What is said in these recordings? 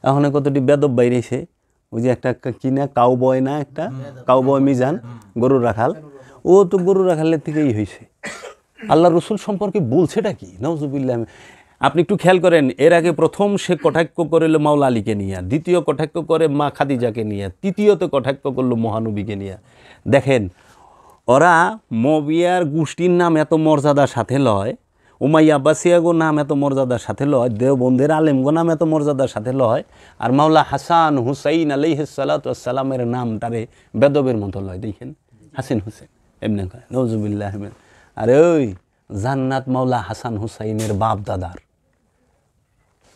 এখন কতটি বেদব বাইরেছে, ওই যে একটা কিনা কাউবয় না, একটা কাউবয় মিজান গরু রাখাল, ও তো গরু রাখালের থেকেই হয়েছে। আল্লাহ রসুল সম্পর্কে বলছেটা কি, নাউজুবিল্লাহ। আপনি একটু খেয়াল করেন, এর আগে প্রথম সে কটাক্ষ করিল মাওলা আলীকে নিয়ে, দ্বিতীয় কটাক্ষ করে মা খাদিজাকে নিয়ে, তৃতীয়ত কটাক্ষ করলো মহানবীকে নিয়ে। দেখেন, ওরা মবিয়ার গোষ্ঠীর নাম এত মর্যাদার সাথে লয়, উমাইয়া আব্বাসিয়াগো নাম এত মর্যাদার সাথে লয়, দেওবন্দের আলেমগো নাম এত মর্যাদার সাথে লয়, আর মাওলা হাসান হুসাইন আলাইহিস সালাতু ওয়াস সালামের নামটারে বেদবের মতো লয়। দেখেন, হাসিন হুসেন এমনি কয়, নাউজুবিল্লাহ। আরে ওই জান্নাত মাওলা হাসান হুসাইনের বাপ দাদার,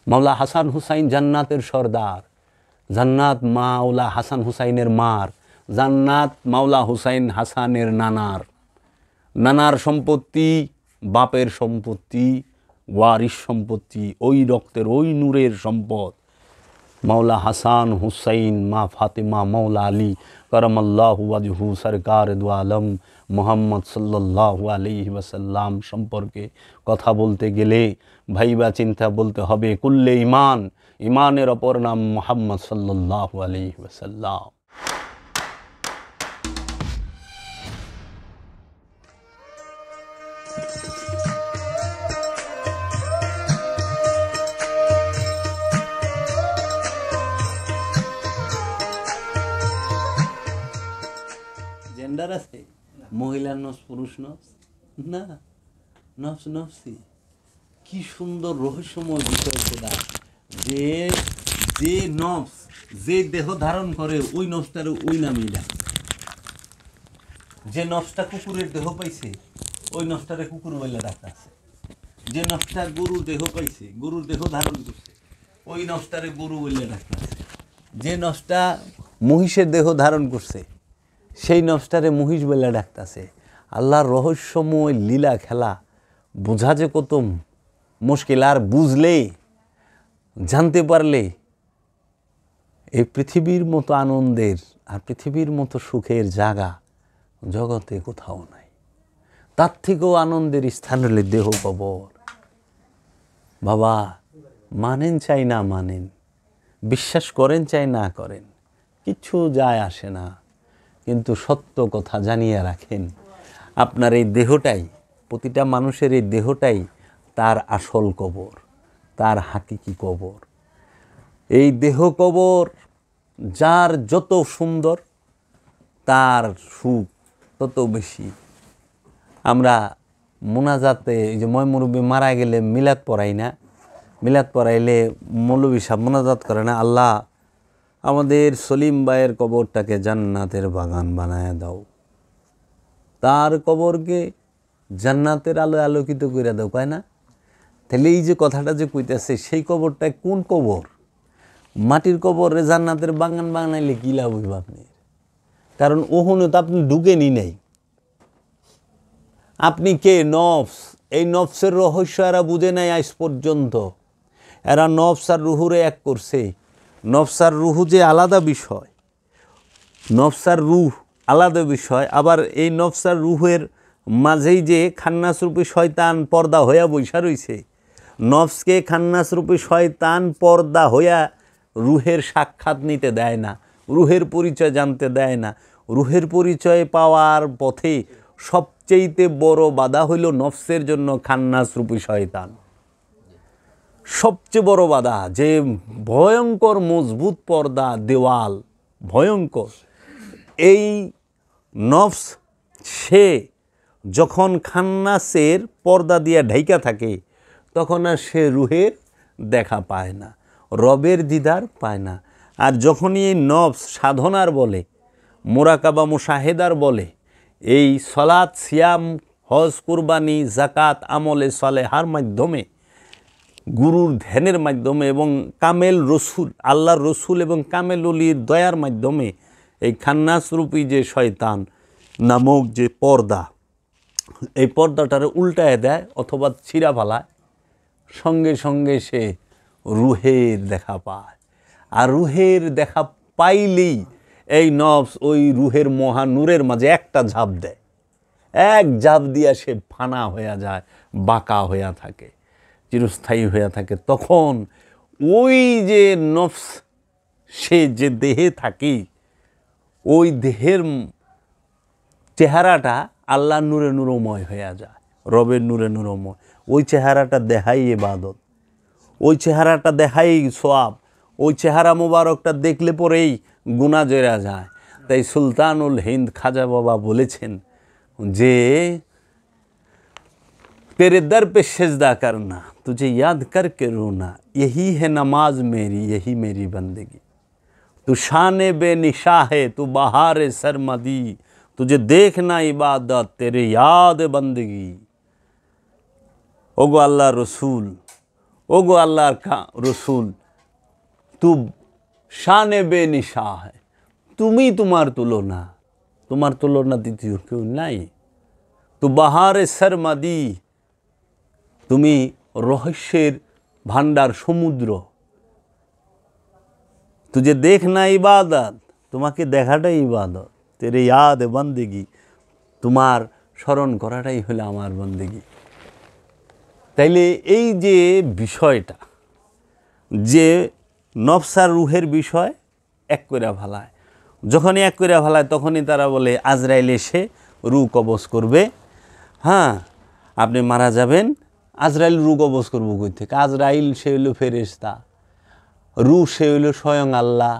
মাওলা হাসান হুসাইন জান্নাতের সর্দার, জান্নাত মাওলা হাসান হুসাইনের মার, জান্নাত মাওলা হুসাইন হাসানের নানার, নানার সম্পত্তি বাপের সম্পত্তি, ওয়ারিশ সম্পত্তি, ওই রক্তের ওই নূরের সম্পদ। মাওলা হাসান হুসাইন মা ফাতেমা মাওলা আলী করমাল্লাহু ওয়াজহু সরকার দু আলম মুহাম্মদ সাল্লাল্লাহু আলাইহি ওয়াসাল্লাম সম্পর্কে কথা বলতে গেলে ভাইবা চিন্তা বলতে হবে কুল্লে ইমান, ইমানের অপর নাম মুহাম্মদ সাল্লাল্লাহু আলাইহি ওয়াসাল্লাম। জেন্ডার আছে, মহিলার নফস পুরুষ নফস না, নফস নফসি। কি সুন্দর রহস্যময় বিষয় সেটা, যে যে নফস যে দেহ ধারণ করে ওই নফসটারে ওই নামেই ডাকে। যে নফসটা কুকুরের দেহ পাইছে ওই নফসটারে কুকুর বলে ডাকতেছে, যে নফসটা গরুর দেহ পাইছে গরুর দেহ ধারণ করছে ওই নফসটারে গরু বলে ডাকতেছে, যে নফসটা মহিষের দেহ ধারণ করছে সেই নফসটারে মহিষ বলে ডাকতেছে। আল্লাহর রহস্যময় লীলা খেলা বোঝা যে কত মুশকিল, আর বুঝলে জানতে পারলে এই পৃথিবীর মতো আনন্দের আর পৃথিবীর মতো সুখের জায়গা জগতে কোথাও নাই। তার থেকেও আনন্দের স্থান হলে দেহ কবর। বাবা, মানেন চাই না মানেন, বিশ্বাস করেন চাই না করেন, কিচ্ছু যায় আসে না, কিন্তু সত্য কথা জানিয়ে রাখেন, আপনার এই দেহটাই, প্রতিটা মানুষের এই দেহটাই তার আসল কবর, তার হাকিকি কবর। এই দেহ কবর যার যত সুন্দর তার সুখ তত বেশি। আমরা মোনাজাতে, এই যে ময় মুরব্বী মারা গেলে মিলাদ পড়াই না, মিলাদ পড়াইলে মৌলবী সাহেব মোনাজাত করে না, আল্লাহ আমাদের সলিম ভাইয়ের কবরটাকে জান্নাতের বাগান বানায় দাও, তার কবরকে জান্নাতের আলোয় আলোকিত করে দাও, কয় না? তাহলে এই যে কথাটা যে কইতেছে, সেই কবরটা কোন কবর? মাটির কবরে জান্নাতের বাগান বানাইলে কি লাভ হইব আপনি? কারণ ওখানে তো আপনি ঢুকেনি নাই। আপনি কে? নফস। এই নফসের রহস্য এরা বুঝে নাই আজ পর্যন্ত। এরা নফস আর রুহুরে এক করছে। নফস আর রুহু যে আলাদা বিষয়, নফস আর রুহ আলাদা বিষয়। আবার এই নফস আর রুহের মাঝেই যে খান্নাসরূপী শয়তান পর্দা হইয়া বৈশা রইছে, নফসকে খান্নাসরূপী শয়তান পর্দা হইয়া রুহের সাক্ষাৎ নিতে দেয় না, রুহের পরিচয় জানতে দেয় না। রুহের পরিচয় পাওয়ার পথে সবচেয়েতে বড় বাধা হইল নফসের জন্য খান্নাসরূপী শয়তান। সবচেয়ে বড় বাধা, যে ভয়ঙ্কর মজবুত পর্দা দেওয়াল, ভয়ঙ্কর। এই নফস সে যখন খান্নাসের পর্দা দিয়ে ঢাইকা থাকে তখন আর সে রুহের দেখা পায় না, রবের দিদার পায় না। আর যখনই এই নফস সাধনার বলে, মোরাকাবা মুশাহেদার বলে, এই সলাত সিয়াম হজ কুরবানি জাকাত আমলে সালেহার মাধ্যমে, গুরুর ধ্যানের মাধ্যমে এবং কামেল রসুল, আল্লাহর রসুল এবং কামেল অলির দয়ার মাধ্যমে এই খান্নাসরূপী যে শয়তান নামক যে পর্দা, এই পর্দাটারে উল্টায় দেয় অথবা ছিঁড়া ফেলায়, সঙ্গে সঙ্গে সে রুহের দেখা পায়। আর রুহের দেখা পাইলেই এই নফস ওই রুহের মহানূরের মাঝে একটা ঝাঁপ দেয়, এক ঝাঁপ দিয়া সে ফানা হইয়া যায়, বাঁকা হইয়া থাকে, চিরস্থায়ী হইয়া থাকে। তখন ওই যে নফস সে যে দেহে থাকে ওই দেহের চেহারাটা আল্লাহর নূরে নূরময় হয়ে যায়, রবের নূরে নূরময়। ওই চেহারাটা দেখাই ইবাদত, ওই চেহারাটা দেখাই সওয়াব, ওই চেহারা মোবারকটা দেখলে পরেই গুনাহ জেরা যায়। তাই সুলতানুল হিন্দ খাজা বাবা বলেছেন যে तेरे दर पे सजदा करना, तुझे याद करके रोना, यही है नमाज मेरी, यही मेरी बंदगी। तू शान बेनिशा है, तू बहार सरमदी, तुझे देखना इबादत, तेरे याद बंदगी। ओगो अल्लाह रसूल, ओगो अल्लाह का रसूल, तू शान बेनिशा है, তুমি তোমার তুলনা দ্বিতীয় কেউ নাই। তু বাহারে সরমাদি, তুমি রহস্যের ভান্ডার সমুদ্র। তুঝে দেখনা ইবাদত, তোমাকে দেখাটাই ইবাদত। তেরে ইয়াদ বন্দেগি, তোমার স্মরণ করাটাই হলো আমার বন্দেগি। তাইলে এই যে বিষয়টা, যে নফস আর রুহের বিষয় এক করে ফেলায়, যখনই এক করে ফেলায় তখনই তারা বলে আজরাইল এসে রু কবজ করবে। হ্যাঁ, আপনি মারা যাবেন, আজরাইল রু কবজ করবো কই থেকে? আজরাইল সে হইল ফেরেশতা, রু সে হইল স্বয়ং আল্লাহ,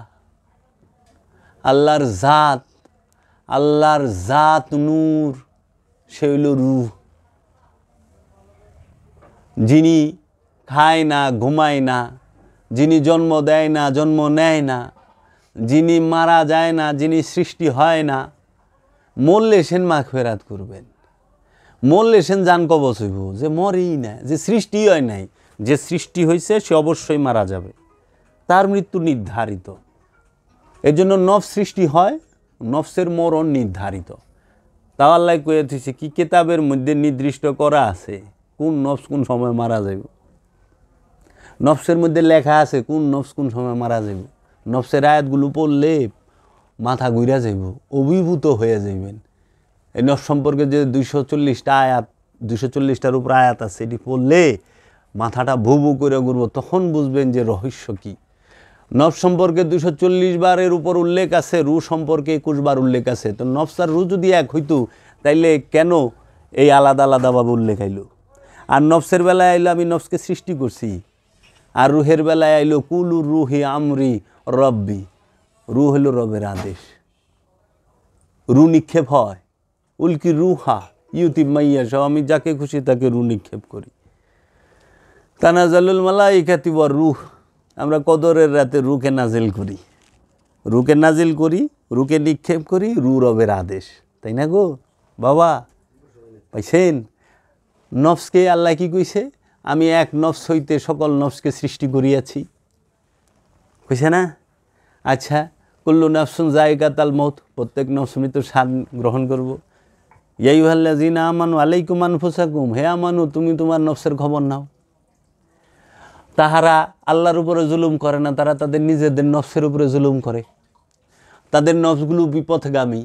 আল্লাহর জাত, আল্লাহর জাত নূর, সে হইল রু। যিনি খায় না, ঘুমায় না, যিনি জন্ম দেয় না, জন্ম নেয় না, যিনি মারা যায় না, যিনি সৃষ্টি হয় না, মরলে সেন মাগফিরাত করবেন, মরলে সেন জান কবজ হইব। যে মরেই না, যে সৃষ্টি হয় নাই, যে সৃষ্টি হয়েছে সে অবশ্যই মারা যাবে, তার মৃত্যু নির্ধারিত। এর জন্য নফস সৃষ্টি হয়, নফসের মরণ নির্ধারিত। তাও আল্লাহ কয়ে দিয়েছে কি কিতাবের মধ্যে নির্দিষ্ট করা আছে কোন নফস কোন সময় মারা যাবে। নফসের মধ্যে লেখা আছে কোন নফস কোন সময় মারা যাবে। নফসের আয়াতগুলো পড়লে মাথা ঘুরা যাইব, অভিভূত হয়ে যাইবেন। এই নফস সম্পর্কে যে 240টা আয়াত, 240টার উপর আয়াত আছে, এটি পড়লে মাথাটা ভু ভু করে ঘুরবো, তখন বুঝবেন যে রহস্য কী। নফস সম্পর্কে 240 বারের উপর উল্লেখ আছে, রু সম্পর্কে 21 বার উল্লেখ আছে। তো নফস আর রু যদি এক হইতো তাইলে কেন এই আলাদা আলাদাভাবে উল্লেখ আইলো? আর নফসের বেলায় আইলো আমি নফসকে সৃষ্টি করছি, আর রুহের বেলায় আইলো কুলু রুহি আমরি রব্বি, রু হইল রবের আদেশ। রু নিক্ষেপ হয়, উল্কি রুহা ইউতি মাইয়া সহ, আমি যাকে খুশি তাকে রু নিক্ষেপ করি। তানাজালুল মালাইকাতি ওয়ার রুহ, আমরা কদরের রাতে রুকে নাজিল করি, রুকে নাজিল করি, রুকে নিক্ষেপ করি, রু রবের আদেশ। তাই না গো বাবা? পাইছেন? নফসকে আল্লাহ কি কইছে? আমি এক নফস হইতে সকল নফসকে সৃষ্টি করিয়াছি, কইছে না? আচ্ছা, কুল্লু নাফসুন যায়কাতুল মউত, প্রত্যেক নফস মৃত্যুর স্বাদ গ্রহণ করব। ইয়া আইয়ুহাল্লাযীনা আমানু আলাইকুম আনফুসাকুম, হে আমানু তুমি তোমার নফসের খবর নাও। তাহারা আল্লাহর উপরে জুলুম করে না, তারা তাদের নিজেদের নফসের উপরে জুলুম করে। তাদের নফসগুলো বিপথগামী।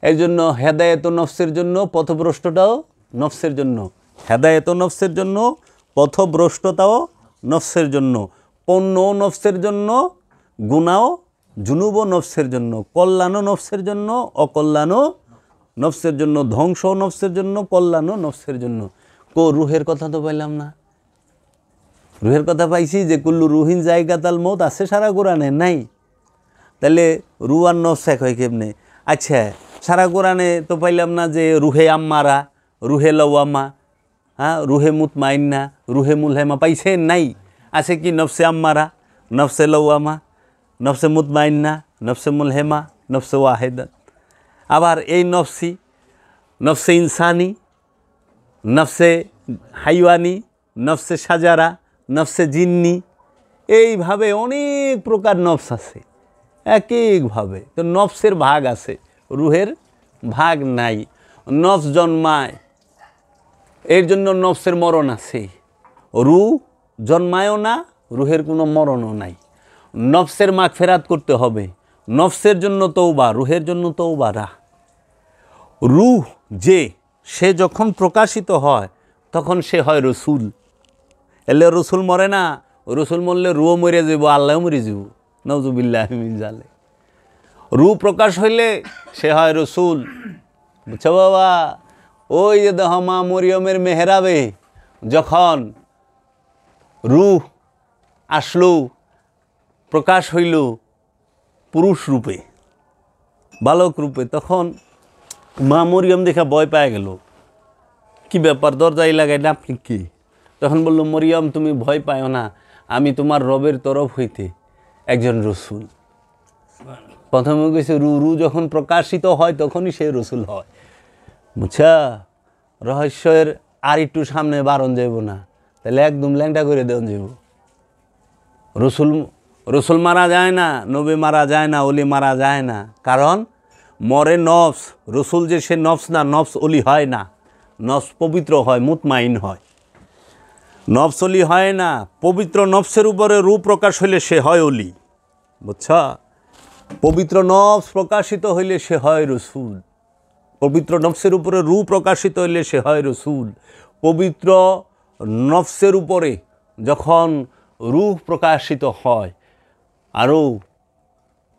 এই জন্য হেদায়েত নফসের জন্য, পথভ্রষ্টতাও নফসের জন্য। হেদায়েত নফসের জন্য, পথভ্রষ্টতাও নফসের জন্য, পণ্যও নফসের জন্য, গুনাও জুনুবও নফসের জন্য, কল্যাণও নফসের জন্য, অকল্যাণও নফসের জন্য, ধ্বংসও নফসের জন্য, কল্যাণও নফসের জন্য। রুহের কথা তো পাইলাম না। রুহের কথা পাইছি যে কুল্লু রুহিন যায়কাতুল মউত আছে সারা কোরআনে, নাই। তাহলে রু আর নফস এক হয় কেমনে? আচ্ছা, সারা কোরআনে তো পাইলাম না যে রুহে আম্মারা, রুহে লওয়ামা, হ্যাঁ, রুহে মুতমাইন্না, রুহে মুলহেমা, পাইছেন? নাই। আছে কি নফসে আম্মারা, নফসে লওয়ামা, নফসে মুতমাইন্না, নফসে মুলহেমা, নফসে ওয়াহিদা। আবার এই নফসি, নফসে ইনসানি, নফসে হাইওয়ানি, নফসে সাজারা, নফসে জিন্নি, এইভাবে অনেক প্রকার নফস আছে এক একভাবে। তো নফসের ভাগ আছে, রুহের ভাগ নাই। নফস জন্মায়, এর জন্য নফসের মরণ আছে। রু জন্মায়ও না, রুহের কোনো মরণও নাই। নফসের মাগফিরাত করতে হবে, নফসের জন্য তওবা, রুহের জন্য তওবা না। রুহ যে সে যখন প্রকাশিত হয় তখন সে হয় রসুল। এলে রসুল মরে না, রসুল মরলে রুও মরে যাব, আল্লাহ মরে যাব, নাউজুবিল্লাহ মিন জালিক। রু প্রকাশ হইলে সে হয় রসুল। বুঝছো বাবা? ওই যে দেহ মা মরিয়মের মেহরাবে যখন রূহ আসলো, প্রকাশ হইল পুরুষ রূপে, বালক রূপে, তখন মা মরিয়ম দেখা ভয় পেয়ে গেল। কি ব্যাপার, দরজায় লাগাইলে আপনি কি? তখন বলল, মরিয়ম তুমি ভয় পাও না, আমি তোমার রবের তরফ হইতে একজন রসুল। প্রথমে গেছে রু যখন প্রকাশিত হয় তখনই সে রসুল হয়। বুঝছা? রহস্যের আর একটু সামনে বারণ যাব না, তাহলে একদম ল্যাংটা করে দেওয়া যাব। রসুল মারা যায় না, নবী মারা যায় না, অলি মারা যায় না, কারণ মরে নফস। রসুল যে সে নফস না, নফস অলি হয় না, নফস পবিত্র হয়, মুতমাইন হয়, নফস অলি হয় না। পবিত্র নফসের উপরে রূপ প্রকাশ হইলে সে হয় অলি। বুঝছা? পবিত্র নফস প্রকাশিত হইলে সে হয় রসুল। পবিত্র নফসের উপরে রূপ প্রকাশিত হইলে সে হয় রসুল। পবিত্র নফসের উপরে যখন রূপ প্রকাশিত হয়, আরও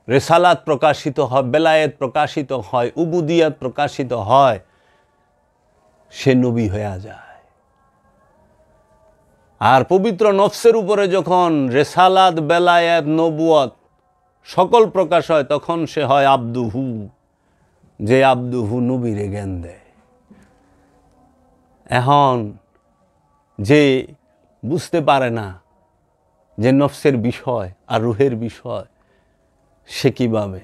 রেসালাত প্রকাশিত হয়, বেলায়েত প্রকাশিত হয়, উবুদিয়াত প্রকাশিত হয়, সে নবী হয়ে যায়। আর পবিত্র নফসের উপরে যখন রেসালাত, বেলায়েত, নবুয়ত সকল প্রকাশ হয়, তখন সে হয় আব্দুহু, যে আব্দুহু নবীরে জ্ঞান দেয়। এখন যে বুঝতে পারে না যে নফসের বিষয় আর রুহের বিষয়, সে কীভাবে?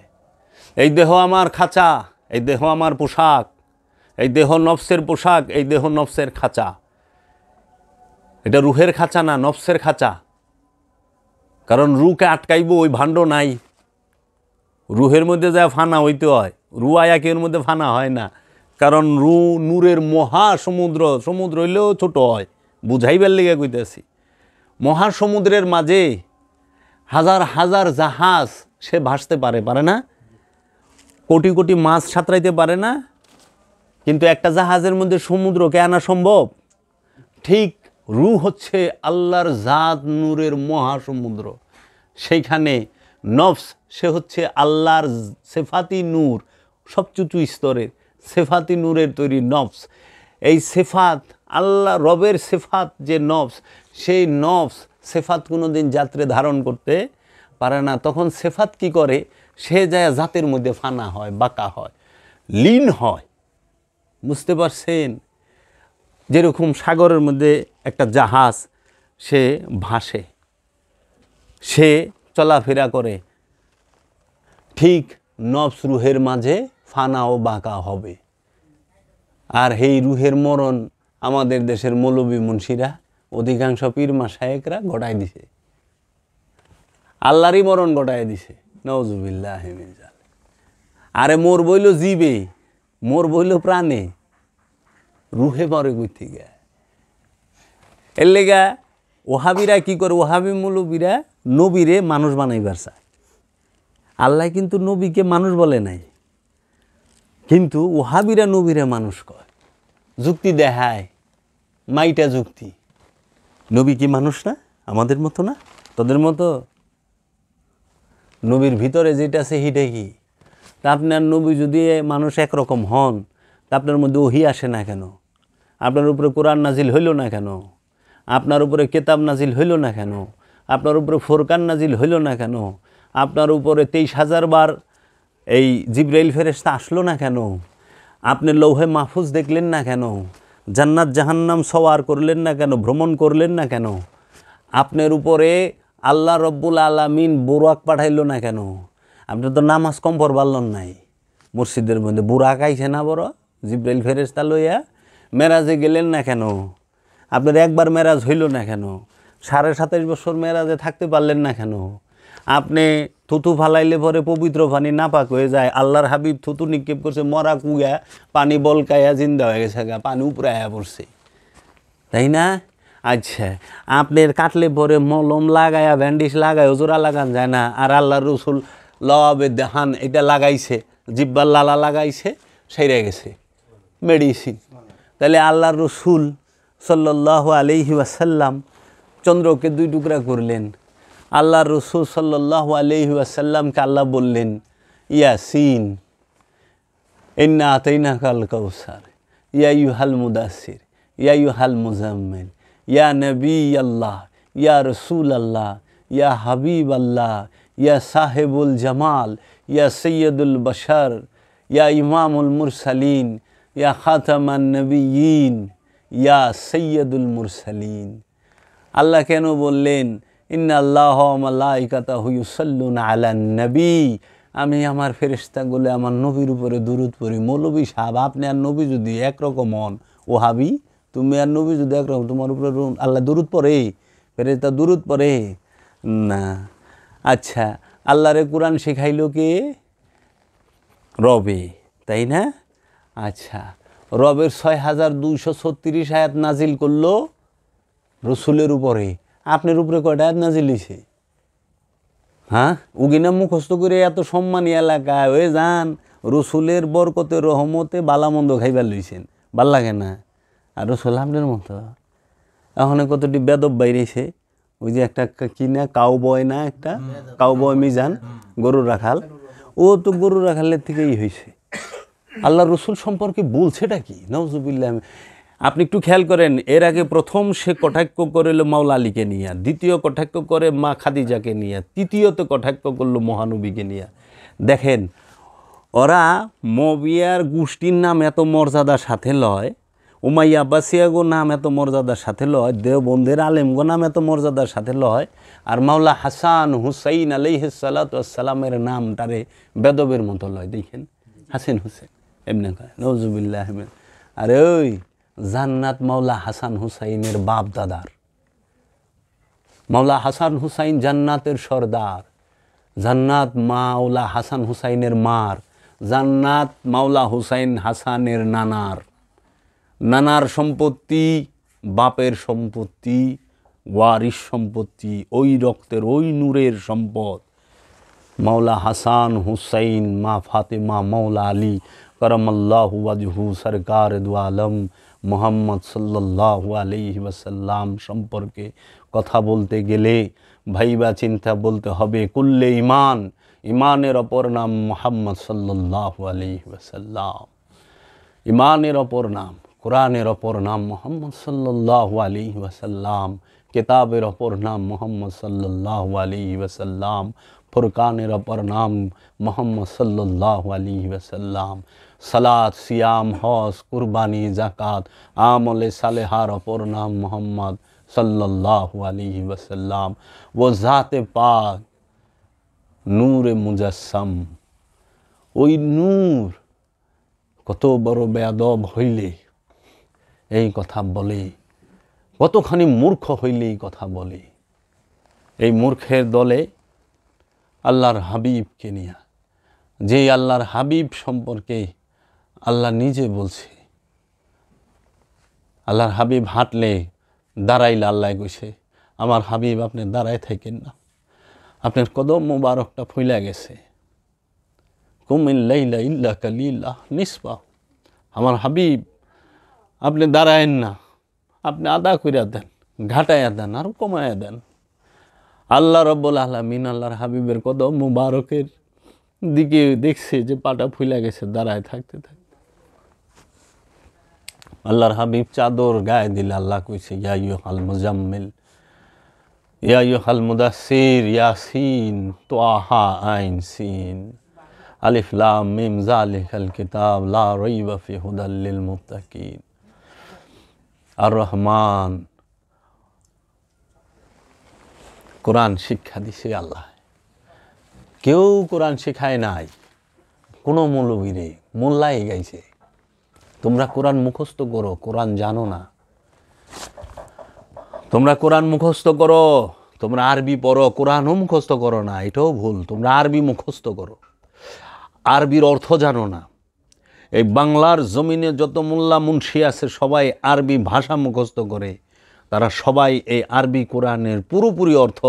এই দেহ আমার খাঁচা, এই দেহ আমার পোশাক, এই দেহ নফসের পোশাক, এই দেহ নফসের খাঁচা। এটা রুহের খাঁচা না, নফসের খাঁচা। কারণ রুকে আটকাইব ওই ভাণ্ড নাই। রুহের মধ্যে যা ফানা হইতে হয়, রু আয়াকের মধ্যে ফানা হয় না, কারণ রু নূরের মহাসমুদ্র। সমুদ্র হইলেও ছোট হয়, বুঝাইবার লেগে কইতেছি। মহাসমুদ্রের মাঝে হাজার হাজার জাহাজ সে ভাসতে পারে না? কোটি কোটি মাছ সাঁতরাইতে পারে না? কিন্তু একটা জাহাজের মধ্যে সমুদ্রকে আনা সম্ভব? ঠিক রু হচ্ছে আল্লাহর জাত, নূরের মহাসমুদ্র। সেইখানে নফস, সে হচ্ছে আল্লাহর সেফাতি নূর, সবচেয়ে উঁচু স্তরের সেফাতি নূরের তৈরি নফস। এই সেফাত, আল্লাহ রবের সেফাত যে নফস, সেই নফস সেফাত কোনো দিন যাত্রে ধারণ করতে পারে না। তখন সেফাত কি করে? সে যায় জাতের মধ্যে ফানা হয়, বাঁকা হয়, লীন হয়। বুঝতে পারছেন? যেরকম সাগরের মধ্যে একটা জাহাজ সে ভাসে, সে চলাফেরা করে, ঠিক নফস রুহের মাঝে ফানা ও বাঁকা হবে। আর এই রুহের মরণ আমাদের দেশের মৌলবী মুন্সিরা, অধিকাংশ পীর মাশায়েখরা ঘটায় দিছে। আল্লাহরই মরণ ঘটায় দিছে, নাউজুবিল্লাহ মিন জালিক। আরে মোর বইল জীবে, মোর বইল প্রাণে, রুহে মরে কই থেকে? এর লেগা ওহাবিরা কি করে? ওহাবি মৌলবীরা নবীরে মানুষ বানাইবার চায়। আল্লাহ কিন্তু নবীকে মানুষ বলে নাই, কিন্তু ওহাবিরা নবীরে মানুষ কয়, যুক্তি দেখায়, মাইটা যুক্তি। নবী কি মানুষ না? আমাদের মতো না, তোদের মতো? নবীর ভিতরে যেটা আছে সেটা কি? তা আপনার নবী যদি মানুষ একরকম হন, তা আপনার মধ্যে ওহী আসে না কেন? আপনার উপরে কোরআন নাজিল হইল না কেন? আপনার উপরে কেতাব নাজিল হইল না কেন? আপনার উপরে ফোরকান নাজিল হইল না কেন? আপনার উপরে 23,000 বার এই জিবরাইল ফেরেশতা আসলো না কেন? আপনি লৌহে মাহফুজ দেখলেন না কেন? জান্নাত জাহান্নাম সওয়ার করলেন না কেন? ভ্রমণ করলেন না কেন? আপনার উপরে আল্লাহ রব্বুল আলামিন বুরাক পাঠাইলো না কেন? আপনি তো নামাজ কম পড়বারলেন নাই। মসজিদের মধ্যে বুরাক আইছে না বড়, জিবরাইল ফেরেশতা লইয়া? মেরাজে গেলেন না কেন? আপনার একবার মেরাজ হইল না কেন? 27.5 বছর মেরাজে থাকতে পারলেন না কেন? আপনি থুতু ফালাইলে পরে পবিত্র পানি নাপাক হয়ে যায়। আল্লাহর হাবিব থুতু নিক্ষেপ করছে, মরা কুয়া পানি বলকাইয়া জিন্দা হয়ে গেছে, পানি উপরে আয়া পড়ছে, তাই না? আচ্ছা, আপনার কাটলে পরে মলম লাগায়া, ব্যান্ডিজ লাগায়, জোড়া লাগান যায় না? আর আল্লাহর রসুল লওয়াবে দেহান এটা লাগাইছে, জিব্বার লালা লাগাইছে, সেরে গেছে, মেডিসিন। তাহলে আল্লাহর রসুল সাল্লাল্লাহু আলাইহি ওয়াসাল্লাম চন্দ্রকে 2 টুকরা করলেন। আল্লাহ রসুল সাল্লাল্লাহু আলাইহি ওয়াসাল্লামকে আল্লাহ বললেন, ইয়াসিন ইন্না আতাইনাকাল কাউসার ইয়া আইয়ুহাল মুদাসসির ইয়া আইয়ুহাল মুজাম্মিল ইয়া নবী আল্লাহ ইয়া রসুল আল্লাহ ইয়া হাবিব আল্লাহ ইয়া সাহেবুল জামাল ইয়া সৈয়দুল বশর ইয়া ইমামুল মুরসালিন ইয়া খাতামান নবিয়্যিন ইয়া সৈয়দুল মুরসালিন। আল্লাহ কেন বললেন ইন্নাল্লাহা ওয়া মালাইকাতাহু ইউসাল্লুনা আলান নবী, আমি আমার ফেরেশতাগুলো আমার নবীর উপরে দুরূদ পড়ি। মৌলভী সাহেব, আপনি আর নবী যদি একরকম হন, ওহাবি তুমি আর নবী যদি একরকম, তোমার উপরে আল্লাহ দুরূদ পড়ে, ফেরেশতা দুরূদ পড়ে না। আচ্ছা, আল্লাহরে কোরআন শেখাইল কে? রবে, তাই না? আচ্ছা, রবের 6236 আয়াত নাজিল করলো রসুলের উপরে। আপনার উপরে কয়টা আয়াত নাজিল হইছে? হ্যাঁ, উগিনা মুখস্থ করে এত সম্মানী এলাকায় হয়ে যান, রসুলের বরকতে রহমতে বালামন্দ খাইবার লইছেন, ভাল লাগে না? আর রসুল আপনার মতো এখন কতটি বেদব বাইরেছে। ওই যে একটা কিনা কাউ বয় না, একটা কাউ বয় মিজান, গরুর রাখাল, ও তো গরুর রাখালের থেকেই হয়েছে। আল্লাহ রসুল সম্পর্কে বলছেটা কি? নাউজুবিল্লাহ। আপনি একটু খেয়াল করেন, এর আগে প্রথম সে কটাক্ষ করিল মাওলা আলীকে নিয়ে, দ্বিতীয় কটাক্ষ করে মা খাদিজাকে নিয়ে, তৃতীয়ত কটাক্ষ করলো মহানবীকে নিয়ে। দেখেন, ওরা মবিয়ার গোষ্ঠীর নাম এত মর্যাদার সাথে লয়, উমাইয়া আব্বাসিয়াগো নাম এত মর্যাদার সাথে লয়, দেওবন্দের আলেমগো নাম এত মর্যাদার সাথে লয়, আর মাওলা হাসান হুসাইন আলাইহিস সালাতু ওয়াস সালামের নামটারে বেদবের মতো লয়। দেখেন, হাসান হুসেন এমনি কয়, নাউজুবিল্লাহ। আরে ওই জান্নাত মাওলা হাসান হুসাইনের বাপ দাদার। মাওলা হাসান হুসাইন জান্নাতের সর্দার, জান্নাত মাওলা হাসান হুসাইনের মার, জান্নাত মাওলা হুসাইন হাসানের নানার। নানার সম্পত্তি বাপের সম্পত্তি, ওয়ারিস সম্পত্তি, ওই রক্তের ওই নূরের সম্পদ। মাওলা হাসান হুসাইন মা ফাতেমা মাওলা আলী করমাল্লাহু ওয়াজহু সরকার দু আলম মোহাম্মদ সাল্লাল্লাহু আলাইহি ওয়াসাল্লাম সম্পর্কে কথা বলতে গেলে ভাইবা চিন্তা বলতে হবে কুল্লে ইমান, ইমানের অপর নাম মোহাম্মদ সাল্লাল্লাহু আলাইহি ওয়াসাল্লাম। ইমানের অপর নাম, কোরআনের অপর নাম মোহাম্মদ সাল্লাল্লাহু আলাইহি ওয়াসাল্লাম, কিতাবের অপর নাম মোহাম্মদ সাল্লাল্লাহু আলাইহি ওয়াসাল্লাম, ফুরকানের অপর নাম মোহাম্মদ সাল্লাল্লাহু আলাইহি ওয়াসাল্লাম, সালাত সিয়াম হজ কুরবানি জাকাত আমলে সালেহার অপর নাম মোহাম্মদ সাল্লাল্লাহু আলাইহি ওয়াসাল্লাম। ও জাতে পাক নূরে মুজাসসাম, ওই নূর কত বড় বেয়াদব হইলে এই কথা বলে, কতখানি মূর্খ হইলে এই কথা বলে। এই মূর্খের দলে আল্লাহর হাবিবকে নিয়ে, যে আল্লাহর হাবিব সম্পর্কে আল্লাহ নিজে বলছে, আল্লাহর হাবিব হাঁটলে দাঁড়াইলে আল্লাহ কইছে, আমার হাবিব আপনি দাঁড়ায় থাকেন না, আপনার কদম মোবারকটা ফুইলা গেছে। কুমিল লাইলা ইল্লা কালিলা নিসবা, আমার হাবিব আপনি দাঁড়ায়েন না, আপনি আদা কইরা দেন, ঘাটাইয়া দেন, আর কমায়া দেন। আল্লাহ রব্বুল আলামিন আল্লাহর হাবিবের কদম মুবারকের দিকে দেখছে যে পাটা ফুইলা গেছে দাঁড়ায় থাকতে থাকতে। আল্লাহর হাবিব চাদর গায়ে দিলে আল্লাহ কইছে ইয়া আইয়ুহাল মুজাম্মিল ইয়া আইয়ুহাল মুদাসসির ইয়াসিন তাহা আইন সিন আলিফ লাম মিম যালিকাল কিতাব লা রাইবা ফি হুদাল লিল মুত্তাকিন। আর রহমান কোরআন শিক্ষা দিছে আল্লাহ, কেউ কোরআন শেখায় নাই। কোনো মৌলবীরে মোল্লাই গাইছে তোমরা কোরআন মুখস্থ করো, কোরআন জানো না। তোমরা কোরআন মুখস্থ করো, তোমরা আরবি পড়ো, কোরআনও মুখস্থ করো না, এটাও ভুল। তোমরা আরবি মুখস্থ করো, আরবির অর্থ জানো না। এই বাংলার জমিনে যত মোল্লা মুন্সি আছে সবাই আরবি ভাষা মুখস্থ করে, তারা সবাই এই আরবি কোরআনের পুরোপুরি অর্থ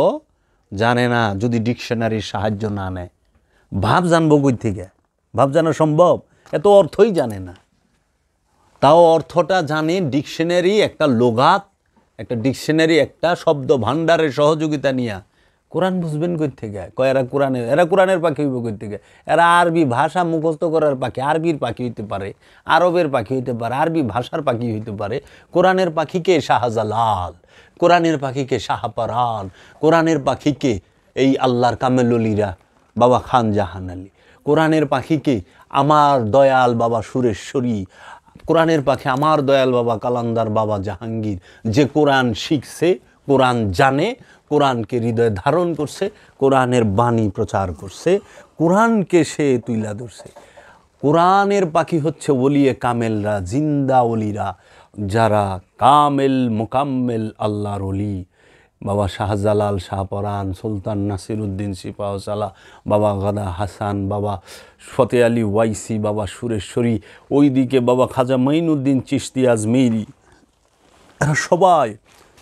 জানে না যদি ডিকশনারির সাহায্য না নেয়। ভাব জানবো কই থেকে? ভাব জানা সম্ভব? এত অর্থই জানে না, তাও অর্থটা জানে ডিকশনারি, একটা লোগাত, একটা ডিকশনারি, একটা শব্দ ভাণ্ডারের সহযোগিতা নিয়া কোরআন বুঝবেন কই থেকে? কয় এরা কোরআনের পাখি হইব কই থেকে? এরা আরবি ভাষা মুখস্থ করার পাখি, আরবির পাখি হইতে পারে, আরবের পাখি হইতে পারে, আরবি ভাষার পাখি হইতে পারে। কোরআনের পাখিকে শাহজালাল, কোরআনের পাখিকে শাহপরান, কোরআনের পাখিকে এই আল্লাহর কামেললিরা বাবা খান জাহান আলী, কোরআনের পাখিকে আমার দয়াল বাবা সুরেশ্বরী, কোরআনের পাখি আমার দয়াল বাবা কালান্দার বাবা জাহাঙ্গীর, যে কোরআন শিখছে, কোরআন জানে, কোরআনকে হৃদয়ে ধারণ করছে, কোরআনের বাণী প্রচার করছে, কোরআনকে সে তুইলা ধরছে। কোরআনের পাখি হচ্ছে ওলিয়ে কামেলরা, জিন্দা ওলিরা, যারা কামেল মোকাম্মেল আল্লাহর ওলি। বাবা শাহজালাল, শাহপরান, সুলতান নাসিরুদ্দিন সিপাহসালা, বাবা গাদা হাসান, বাবা ফতে আলী ওয়াইসি, বাবা সুরেশ্বরী, ওইদিকে বাবা খাজা মাইনুদ্দিন চিশতি আজমেরি, এরা সবাই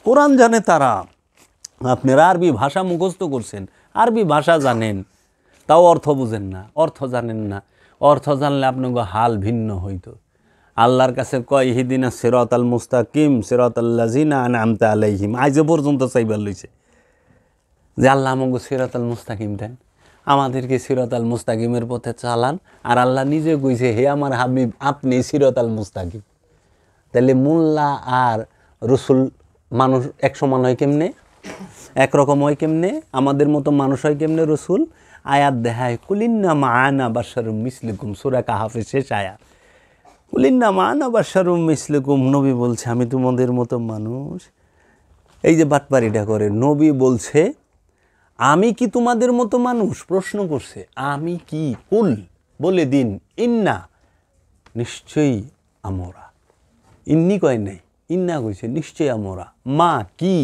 কোরআন জানে। তারা আপনারা আরবি ভাষা মুখস্থ করছেন, আরবি ভাষা জানেন, তাও অর্থ বুঝেন না, অর্থ জানেন না। অর্থ জানলে আপনাকে হাল ভিন্ন হইতো। আল্লাহর কাছে কয় ইহদিনা সিরাতাল মুস্তাকিম সিরাতাল্লাযিনা আনআমতা আলাইহিম, আজ পর্যন্ত চাইবার লইছে যে আল্লাহ আমাকে সিরাতাল মুস্তাকিম দেন, আমাদেরকে সিরাতাল মুস্তাকিমের পথে চালান। আর আল্লাহ নিজে কইছে, হে আমার হাবিব আপনি সিরাতাল মুস্তাকিম। তাহলে মোল্লা আর রসুল মানুষ এক সমান হয় কেমনে? একরকম হয় কেমনে? আমাদের মতো মানুষ হয় কেমনে রসুল? আয়াত দেখায় কুলিন্না মাআনা বাশারুম মিসলুকুম, সূরা কাহাফের শেষ আয়াত। কুলিন্না মাআনা বাশারুম মিসলুকুম, নবী বলছে আমি তোমাদের মতো মানুষ। এই যে বাটপারিটা করে, নবী বলছে আমি কি তোমাদের মতো মানুষ? প্রশ্ন করছে আমি কি? কুল, বলে দিন, ইন্না, নিশ্চয়ই আমরা। ইন্নি কয় নাই, ইন্না কইছে নিশ্চয়ই আমরা। মা কি?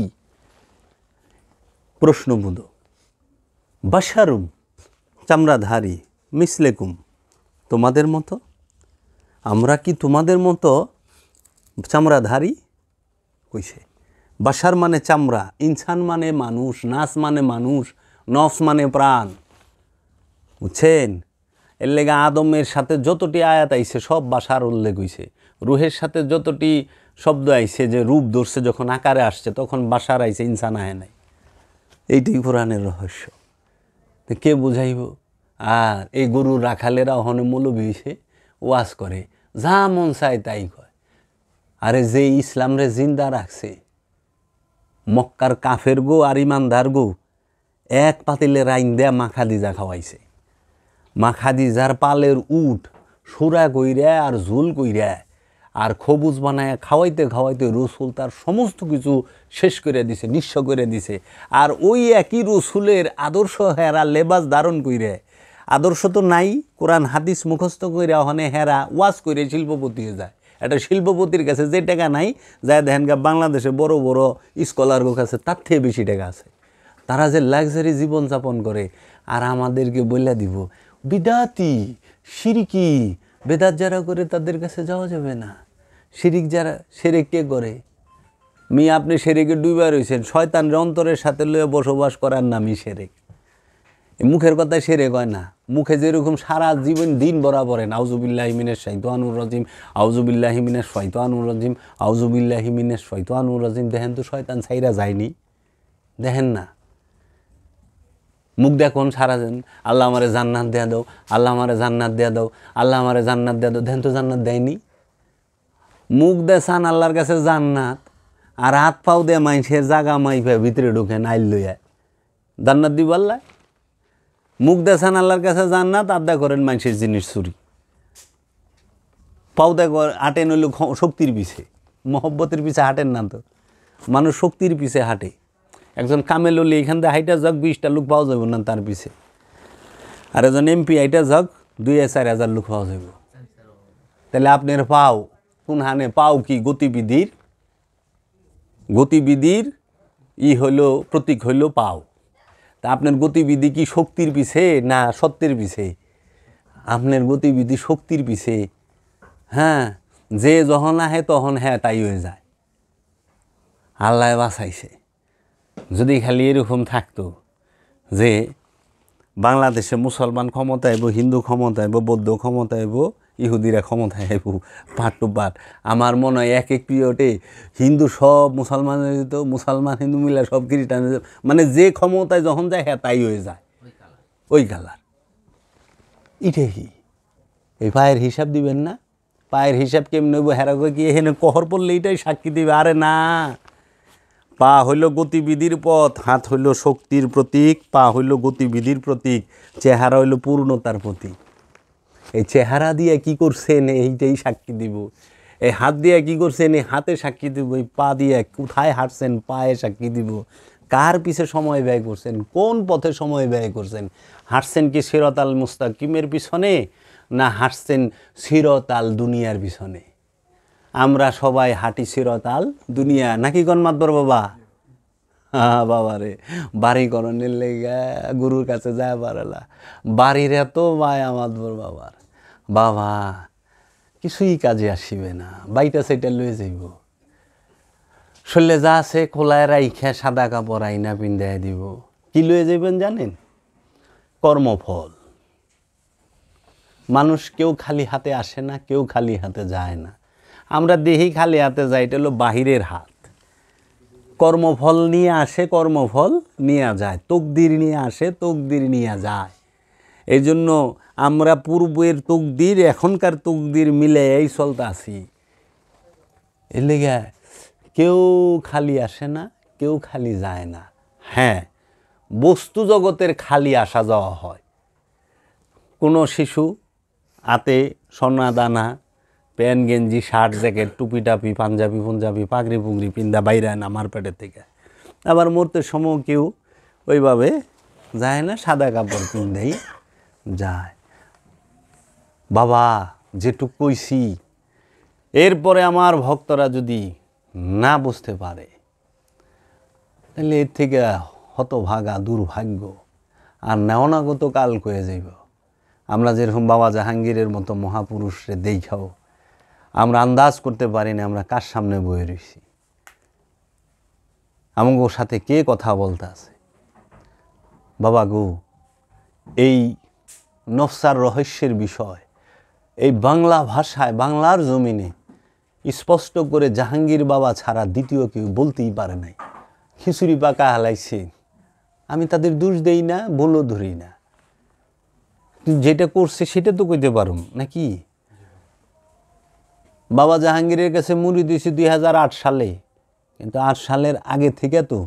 প্রশ্নবোধ। বাশারুম, চামড়াধারী, মিসলেকুম, তোমাদের মতো। আমরা কি তোমাদের মতো চামড়াধারী? কইছে বাশার মানে চামড়া, ইনসান মানে মানুষ, নাস মানে মানুষ, নফস মানে প্রাণ, বুঝছেন? এর লেগে আদমের সাথে যতটি আয়াত আইছে সব বাশার উল্লেখ হইছে। রুহের সাথে যতটি শব্দ আইছে, যে রূপ ধরছে যখন আকারে আসছে, তখন বাশার আইছে, ইনসান আয় নাই। এইটাই কোরআনের রহস্য। কে বুঝাইব? আর এই গরুর রাখালেরা ওখানে মৌলবি হইছে, ওয়াজ করে, যা মন চায় তাই কয়। আরে যে ইসলাম রে জিন্দা রাখছে, মক্কার কাফের গো আর ইমানদার গো এক পাতিলে রাইন দেয়া মাখা দিজা খাওয়াইছে। মাখা দিজার পালের উট সুরা কইরা আর ঝুল কইরা আর খবুজ বানায় খাওয়াইতে খাওয়াইতে রসুল তার সমস্ত কিছু শেষ করে দিছে, নিঃস্ব করে দিছে। আর ওই একই রসুলের আদর্শ হেরা লেবাস ধারণ কইরে, আদর্শ তো নাই, কোরআন হাদিস মুখস্থ করে ওখানে হেরা ওয়াজ করে শিল্পপতি হয়ে যায়। একটা শিল্পপতির কাছে যে টাকা নাই, যায় দেখেন বাংলাদেশে বড় বড় স্কলারগুলোর কাছে তার থেকে বেশি টাকা আছে। তারা যে লাক্সারি জীবনযাপন করে, আর আমাদেরকে বলে দিব বিদাতি শিরিকি, বেদাত যারা করে তাদের কাছে যাওয়া যাবে না। শিরিক যারা, শিরিক কে করে? মেয়ে আপনি শিরিকে ডুইবা রয়েছেন, শয়তানের অন্তরের সাথে লয়ে বসবাস করার নামই শিরিক। মুখের কথায় শিরিক হয় না, মুখে যেরকম সারা জীবন দিন বরাবরেন আউযুবিল্লাহি মিনাশ শাইতানির রাজিম, আউযুবিল্লাহি মিনাশ শাইতানির রাজিম, আউযুবিল্লাহি মিনাশ শাইতানির রাজিম। দেখেন তো শয়তান ছাইরা যায়নি? দেখেন না? মুখ দেখুন সারাদিন আল্লাহ আমারে জান্নাত দেয়া দাও, আল্লাহ আমারে জান্নাত দেয়া দাও, আল্লাহ আমারে জান্নাত দেয়া দাও। দেখেন তো জান্নাত দেয়নি। মুখ দেখান আল্লাহর কাছে জান্নাত, আর হাত পাও দিয়ে মাইসের জাগা মাইফে ভিতরে ঢুকেন আইল লইয়া জান্নাত দিব আল্লাহ। মুখ দেখান আল্লাহর কাছে জান্নাত, আড্ডা করেন মাইসের জিনিস চুরি। পাও দেখো হাঁটেন হইল শক্তির পিছে, মহব্বতের পিছে হাঁটেন না তো। মানুষ শক্তির পিছে হাঁটে। একজন কামেল হলে এখান থেকে হাইটা যাক 20টা লোক পাওয়া যাব না তার পিছে, আর একজন এমপি হাইটা যাক 2-4 হাজার লোক পাওয়া যাব। তাহলে আপনার পাও কোন হানে? পাও কি গতিবিধির হইল প্রতীক হইল পাও। তা আপনার গতিবিধি কি শক্তির পিছে না সত্যের পিছে? আপনার গতিবিধি শক্তির পিছে। হ্যাঁ, যে যখন আহে তখন হ্যাঁ তাই হয়ে যায়। আল্লাহ বাঁচাইছে। যদি খালি এরকম থাকতো যে বাংলাদেশে মুসলমান ক্ষমতা আইব, হিন্দু ক্ষমতা আইব, বৌদ্ধ ক্ষমতা আইব, ইহুদিরা ক্ষমতায় আইব পাট টু পাট। আমার মনে হয় এক এক পিরিয়ডে হিন্দু সব মুসলমান হয়ে যেত, মুসলমান হিন্দু মিলে সব খ্রিস্টান হয়ে যেত। মানে যে ক্ষমতায় যখন যায় হ্যাঁ তাই হয়ে যায়, ওই কালার। এটাই কি এই পায়ের হিসাব দিবেন না? পায়ের হিসাব কেমন হইব? হেরাকে কি এখানে কহর পড়লে এটাই সাক্ষী দিবে? আরে না, পা হইল গতিবিধির পথ, হাত হইল শক্তির প্রতীক, পা হইল গতিবিধির প্রতীক, চেহারা হইল পূর্ণতার প্রতীক। এই চেহারা দিয়ে কি করছেন এইটাই সাক্ষী দিব, এই হাত দিয়ে কি করছেন এই হাতে সাক্ষী দিব, এই পা দিয়ে কোথায় হাঁটছেন পায়ে সাক্ষী দিব। কার পিছে সময় ব্যয় করছেন, কোন পথে সময় ব্যয় করছেন? হাঁটছেন কি সিরাতাল মুস্তাকিমের পিছনে, না হাঁটছেন সিরাতাল দুনিয়ার পিছনে? আমরা সবাই হাঁটি সিরাতাল দুনিয়া, নাকি কোন মাতবর বাবা? হ্যাঁ বাবা রে, বাড়ি করণের লেগে গুরুর কাছে যায় পারেলা, বাড়ির এত মায়া মাতবর বাবার। বাবা কিছুই কাজে আসিবে না, বাইটা সেটা লয়ে যাইব। শরীরে যা আছে খোলায় রাইখা সাদা কাপড় আইনা পিন্ধাই দিব। কি লয়ে যাইবেন জানেন? কর্মফল। মানুষ কেউ খালি হাতে আসে না, কেউ খালি হাতে যায় না। আমরা দেহি খালি হাতে যাই, এটা হলো বাহিরের হাত। কর্মফল নিয়ে আসে, কর্মফল নিয়ে যায়। তকদির নিয়ে আসে, তকদির নিয়ে যায়। এই জন্য আমরা পূর্বের তকদির এখনকার তকদির মিলে এই চলতে আসি। এর লেগে কেউ খালি আসে না, কেউ খালি যায় না। হ্যাঁ, বস্তু জগতের খালি আসা যাওয়া হয়। কোনো শিশু হাতে সোনা দানা, প্যান্ট গেঞ্জি শার্ট জ্যাকেট টুপি টাপি পাঞ্জাবি পঞ্জাবি পাগড়ি পুগড়ি পিন্দা বাইরে না আমার পেটের থেকে। আবার মরতে সময় কেউ ওইভাবে যায় না, সাদা কাপড় পিন্ধাই যায়। বাবা যেটুক কইছি, এরপরে আমার ভক্তরা যদি না বুঝতে পারে, তাহলে এর থেকে হতভাগা দুর্ভাগ্য আর নেওনাগত কাল কয়ে যাইব। আমরা যেরকম বাবা জাহাঙ্গীরের মতো মহাপুরুষরে দেখাও আমরা আন্দাজ করতে পারি না আমরা কার সামনে বয়ে রয়েছি, আমাদের সাথে কে কথা বলতে আছে। বাবা গো, এই নফসার রহস্যের বিষয় এই বাংলা ভাষায় বাংলার জমিনে স্পষ্ট করে জাহাঙ্গীর বাবা ছাড়া দ্বিতীয় কেউ বলতেই পারে নাই। খিচুড়ি পাকা হালাইছে, আমি তাদের দোষ দেই না, বলো ধরি না, যেটা করছে সেটা তো কইতে পারুম নাকি। বাবা জাহাঙ্গীরের কাছে মুরিদ হয়েছি 2008 সালে, কিন্তু 8 সালের আগে থেকে তো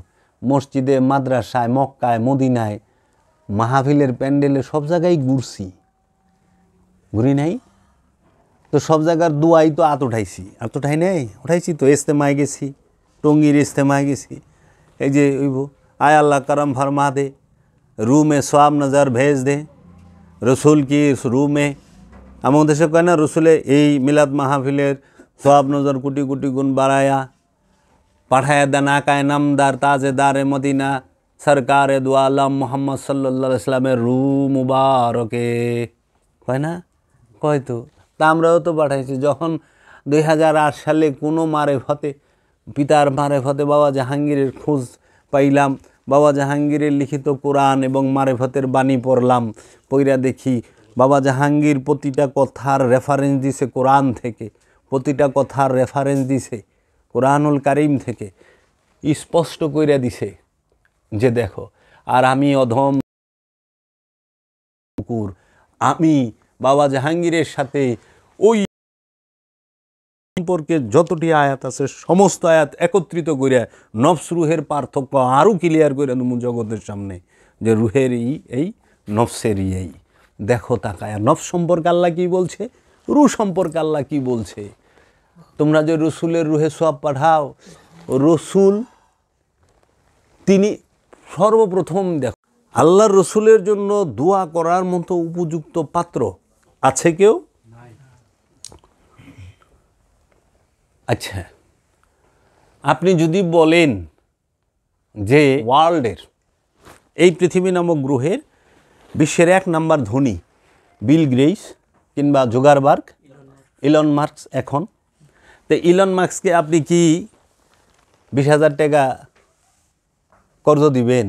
মসজিদে, মাদ্রাসায়, মক্কায়, মদিনায়, মাহফিলের প্যান্ডেলে সব জায়গায় ঘুরছি, ঘুরি নাই? তো সব জায়গার দোয়াই তো আত উঠাইছি, আত উঠাই নাই? উঠাইছি তো। ইস্তেমায় গেছি, টঙ্গীর ইস্তেমায় গেছি। এই যে ওইব আয় আল্লাহ করম ফরমা দে, রু মে সোয়াব নজর ভেজ দে, রসুল কি রু মে। আমাদের দেশে কয় না রসুলে এই মিলাদ মাহফিলের সোয়াব নজর কোটি কোটি গুণ বাড়ায়া পাঠায়া দেন আকায় নামদার তাজেদারে মদিনা সরকারে দু আলম মোহাম্মদ সাল্লাল্লাহু আলাইহি সাল্লামের রু মুবারকে, কয় না? কয় তো। তা আমরাও তো পাঠাইছি। যখন 2008 সালে কোনো মারেফতে, পিতার মারেফতে বাবা জাহাঙ্গীরের খোঁজ পাইলাম, বাবা জাহাঙ্গীরের লিখিত কোরআন এবং মারেফতের বাণী পড়লাম, পইরা দেখি বাবা জাহাঙ্গীর প্রতিটা কথার রেফারেন্স দিছে কোরআন থেকে, প্রতিটা কথার রেফারেন্স দিছে কোরআনুল কারিম থেকে, স্পষ্ট কইরা দিছে যে দেখো। আর আমি অধম কুকুর, আমি বাবা জাহাঙ্গীরের সাথে ওই সম্পর্কে যতটি আয়াত আছে সমস্ত আয়াত একত্রিত করে নফস রুহের পার্থক্য আরও ক্লিয়ার করে দেবো জগতের সামনে, যে রুহের এই নফসের এই দেখো তাকায়। নফস সম্পর্কে আল্লাহ কী বলছে, রু সম্পর্কে আল্লাহ কী বলছে। তোমরা যে রসুলের রুহে সওয়াব পাঠাও, রসুল তিনি সর্বপ্রথম দেখো আল্লাহর রসুলের জন্য দোয়া করার মতো উপযুক্ত পাত্র আছে কেউ? আচ্ছা, আপনি যদি বলেন যে ওয়ার্ল্ডের এই পৃথিবী নামক গ্রহের বিশ্বের 1 নাম্বার ধনী বিল গেটস কিংবা জুকারবার্গ, ইলন মাস্ক, এখন তো ইলন মাস্ককে আপনি কি 20,000 টাকা কর্জ দিবেন,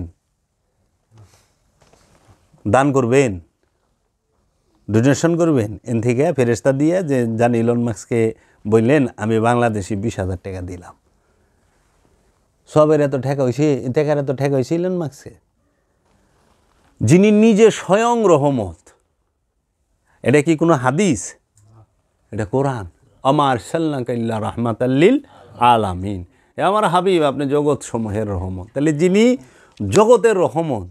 দান করবেন? ডোনেশন করবেন এন থেকে ফেরেস্তা দিয়ে যে জান ইলন মাস্ককে বললেন আমি বাংলাদেশি 20,000 টাকা দিলাম। সবের এত ঠেকা হয়েছে, টাকার এত ঠেকা হয়েছে ইলন মাস্ককে, যিনি নিজে স্বয়ং রহমত। এটা কি কোনো হাদিস? এটা কোরআন। আমার সাল্লাল্লাহু ইল্লা রাহমাতাল লিল আলামিন, আমার হাবিব আপনি জগৎ সমূহের রহমত। তাহলে যিনি জগতের রহমত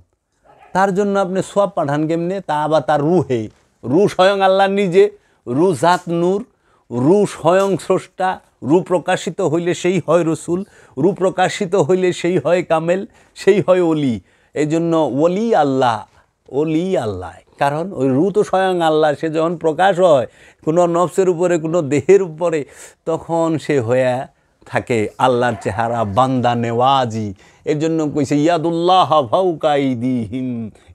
তার জন্য আপনি সওয়াব পাঠান কেমনে? তা আবার তার রুহে, রু স্বয়ং আল্লাহ নিজে, রু জাত নূর, রু স্বয়ং স্রষ্টা, রু প্রকাশিত হইলে সেই হয় রসুল, রু প্রকাশিত হইলে সেই হয় কামেল, সেই হয় অলি। এই জন্য ওলি আল্লাহ, অলি আল্লাহ, কারণ ওই রু তো স্বয়ং আল্লাহ। সে যখন প্রকাশ হয় কোনো নফসের উপরে, কোনো দেহের উপরে, তখন সে হয়ে থাকে আল্লাহর চেহারা, বান্দা নেওয়াজি। এর জন্য কইছে ইয়াদুল্লাহ ফাওকা আইদিহিম,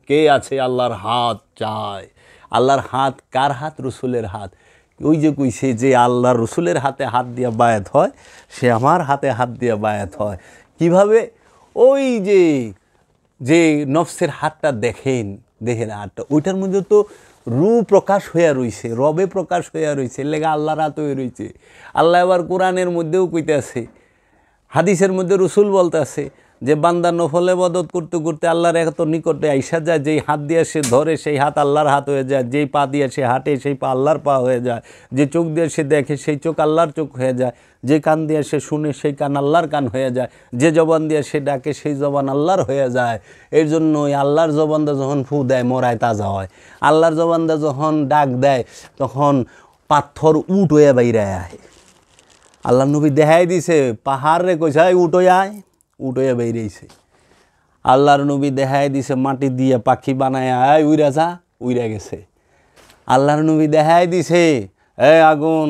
কে আছে আল্লাহর হাত চায়। আল্লাহর হাত কার হাত? রসুলের হাত। ওই যে কইছে যে আল্লাহর রসুলের হাতে হাত দিয়া বায়াত হয়, সে আমার হাতে হাত দিয়া বায়াত হয়। কিভাবে? ওই যে যে নফসের হাতটা দেখেন, দেখেন হাতটা, ওইটার মধ্যে তো রু প্রকাশ হইয়া রইছে, রবে প্রকাশ হইয়া রইছে, লেগা আল্লাহর হাত হয়ে রইছে। আল্লাহ আবার কোরআনের মধ্যেও কইতেছে, হাদিসের মধ্যে রসুল বলতেছে যে বান্দা নফল ইবাদত করতে করতে আল্লাহর এত নিকটে আইসা যায়, যেই হাত দিয়ে সে ধরে সেই হাত আল্লাহর হাত হয়ে যায়, যেই পা দিয়ে সে হাঁটে সেই পা আল্লাহর পা হয়ে যায়, যে চোখ দিয়ে সে দেখে সেই চোখ আল্লাহর চোখ হয়ে যায়, যে কান দিয়ে সে শুনে সেই কান আল্লাহর কান হয়ে যায়, যে জবান দিয়ে সে ডাকে সেই জবান আল্লাহর হয়ে যায়। এর জন্য ওই আল্লাহর জবানটা যখন ফু দেয় মরায় তাজা হয়, আল্লাহর জবানটা যখন ডাক দেয় তখন পাথর উট হয়ে বাইরে আয়। আল্লাহ নবী দেখাই দিছে, পাহাড় রে কইছে উঠোয় আয়, উঠোয় বেরিয়েছে। আল্লাহর নবী দেখাই দিছে মাটি দিয়ে পাখি বানায় আয়, উইরা যা, উইরা গেছে। আল্লাহর নবী দেখাই দিছে আগুন